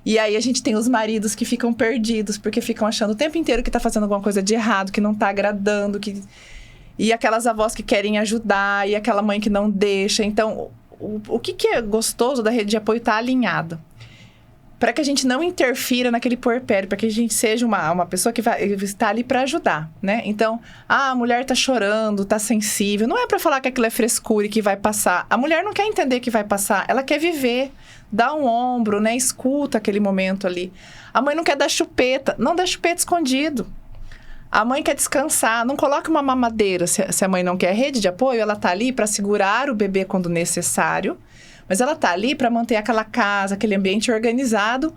E aí, a gente tem os maridos que ficam perdidos, porque ficam achando o tempo inteiro que está fazendo alguma coisa de errado, que não está agradando, E aquelas avós que querem ajudar, e aquela mãe que não deixa. Então, o que é gostoso da rede de apoio estar alinhado? Para que a gente não interfira naquele puerpério, para que a gente seja uma pessoa que vai estar ali para ajudar, né? Então, a mulher tá chorando, tá sensível. Não é para falar que aquilo é frescura e que vai passar. A mulher não quer entender que vai passar, ela quer viver. Dá um ombro, né? Escuta aquele momento ali. A mãe não quer dar chupeta, não dá chupeta escondido. A mãe quer descansar, não coloca uma mamadeira se a mãe não quer. A rede de apoio, ela tá ali para segurar o bebê quando necessário, mas ela tá ali para manter aquela casa, aquele ambiente organizado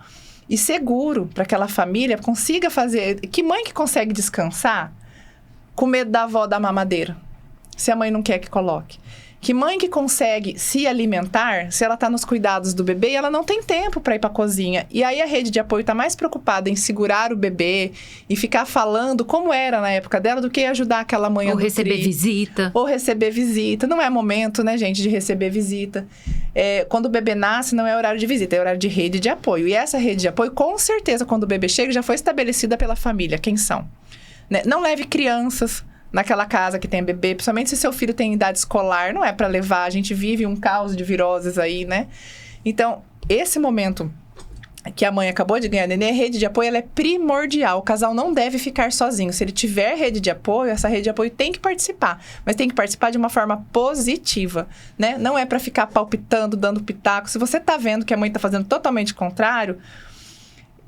e seguro, para que aquela família consiga fazer... Que mãe que consegue descansar com medo da avó dar mamadeira, se a mãe não quer que coloque? Que mãe que consegue se alimentar, se ela tá nos cuidados do bebê e ela não tem tempo para ir para a cozinha. E aí a rede de apoio tá mais preocupada em segurar o bebê e ficar falando como era na época dela do que ajudar aquela mãe a nutrir. Ou receber visita. Ou receber visita. Não é momento, né, gente, de receber visita. Quando o bebê nasce, não é horário de visita, é horário de rede de apoio. E essa rede de apoio, com certeza, quando o bebê chega, já foi estabelecida pela família. Quem são? Né? Não leve crianças naquela casa que tem bebê, principalmente se seu filho tem idade escolar, não é para levar, a gente vive um caos de viroses aí, né? Então, esse momento que a mãe acabou de ganhar neném, a rede de apoio ela é primordial, o casal não deve ficar sozinho, se ele tiver rede de apoio, essa rede de apoio tem que participar, mas tem que participar de uma forma positiva, né? Não é para ficar palpitando, dando pitaco, se você tá vendo que a mãe tá fazendo totalmente contrário,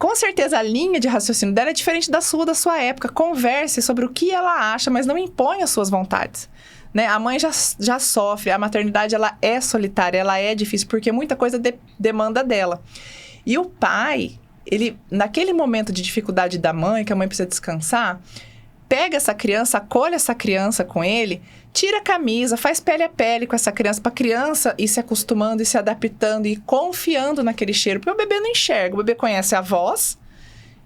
com certeza a linha de raciocínio dela é diferente da sua época. Converse sobre o que ela acha, mas não imponha as suas vontades. Né? A mãe já sofre, a maternidade ela é solitária, ela é difícil, porque muita coisa demanda dela. E o pai, ele, naquele momento de dificuldade da mãe, que a mãe precisa descansar, pega essa criança, acolhe essa criança com ele, tira a camisa, faz pele a pele com essa criança, para a criança ir se acostumando e se adaptando e confiando naquele cheiro, porque o bebê não enxerga, o bebê conhece a voz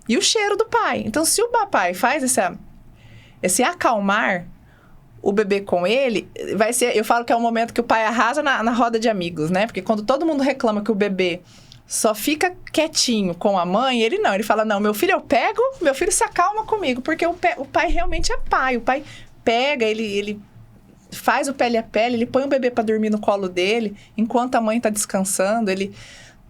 e o cheiro do pai. Então, se o papai faz esse acalmar o bebê com ele, vai ser, eu falo que é o momento que o pai arrasa na roda de amigos, né? Porque quando todo mundo reclama que o bebê só fica quietinho com a mãe, ele não. Ele fala, não, meu filho eu pego, meu filho se acalma comigo. Porque o pai realmente é pai. O pai pega, ele faz o pele a pele, ele põe o bebê para dormir no colo dele, enquanto a mãe tá descansando, ele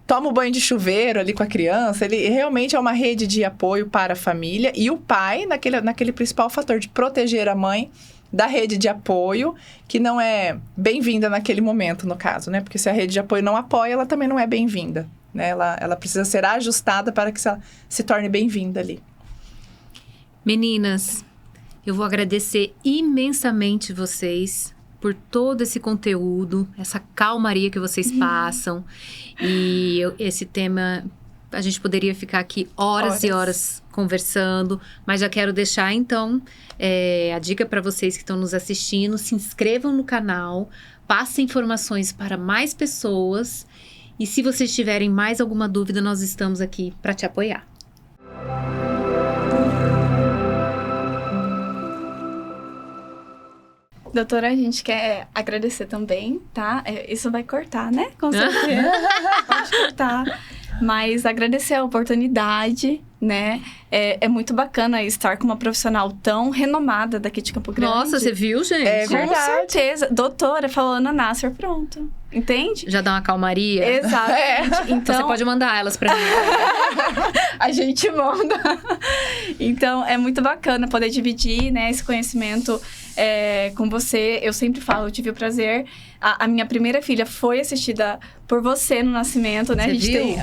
toma o banho de chuveiro ali com a criança. Ele realmente é uma rede de apoio para a família. E o pai, naquele principal fator de proteger a mãe da rede de apoio, que não é bem-vinda naquele momento, no caso, né? Porque se a rede de apoio não apoia, ela também não é bem-vinda, né? Ela precisa ser ajustada para que ela se torne bem-vinda ali. Meninas, eu vou agradecer imensamente vocês por todo esse conteúdo, essa calmaria que vocês passam. E esse tema, a gente poderia ficar aqui horas e horas conversando, mas já quero deixar, então, a dica para vocês que estão nos assistindo: se inscrevam no canal, passem informações para mais pessoas, e se vocês tiverem mais alguma dúvida, nós estamos aqui para te apoiar. Doutora, a gente quer agradecer também, tá? Isso vai cortar, né? Com certeza. Pode cortar. Mas agradecer a oportunidade, né? É muito bacana estar com uma profissional tão renomada daqui de Campo Grande. Nossa, você viu, gente? É Com verdade. certeza. Doutora, falou Ana Nasser, pronto. Entende? Já dá uma calmaria? Exatamente. Então você pode mandar elas pra mim. A gente manda. Então, é muito bacana poder dividir, né, esse conhecimento com você. Eu sempre falo, eu tive o prazer. A minha primeira filha foi assistida por você no nascimento, né? Você a gente viu? tem.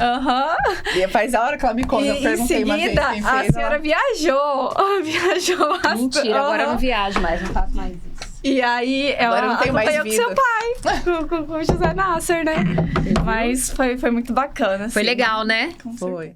E faz a hora que ela me conta, eu Em perguntei uma vez seguida, quem a fez, senhora viajou. Viajou bastante. Mentira, agora eu não viajo mais, não faço mais isso. E aí, ela Agora eu não tenho mais acompanhou com vida. seu pai, com o José Nasser, né? Mas foi muito bacana. Foi assim. legal, né? Com certeza. Foi.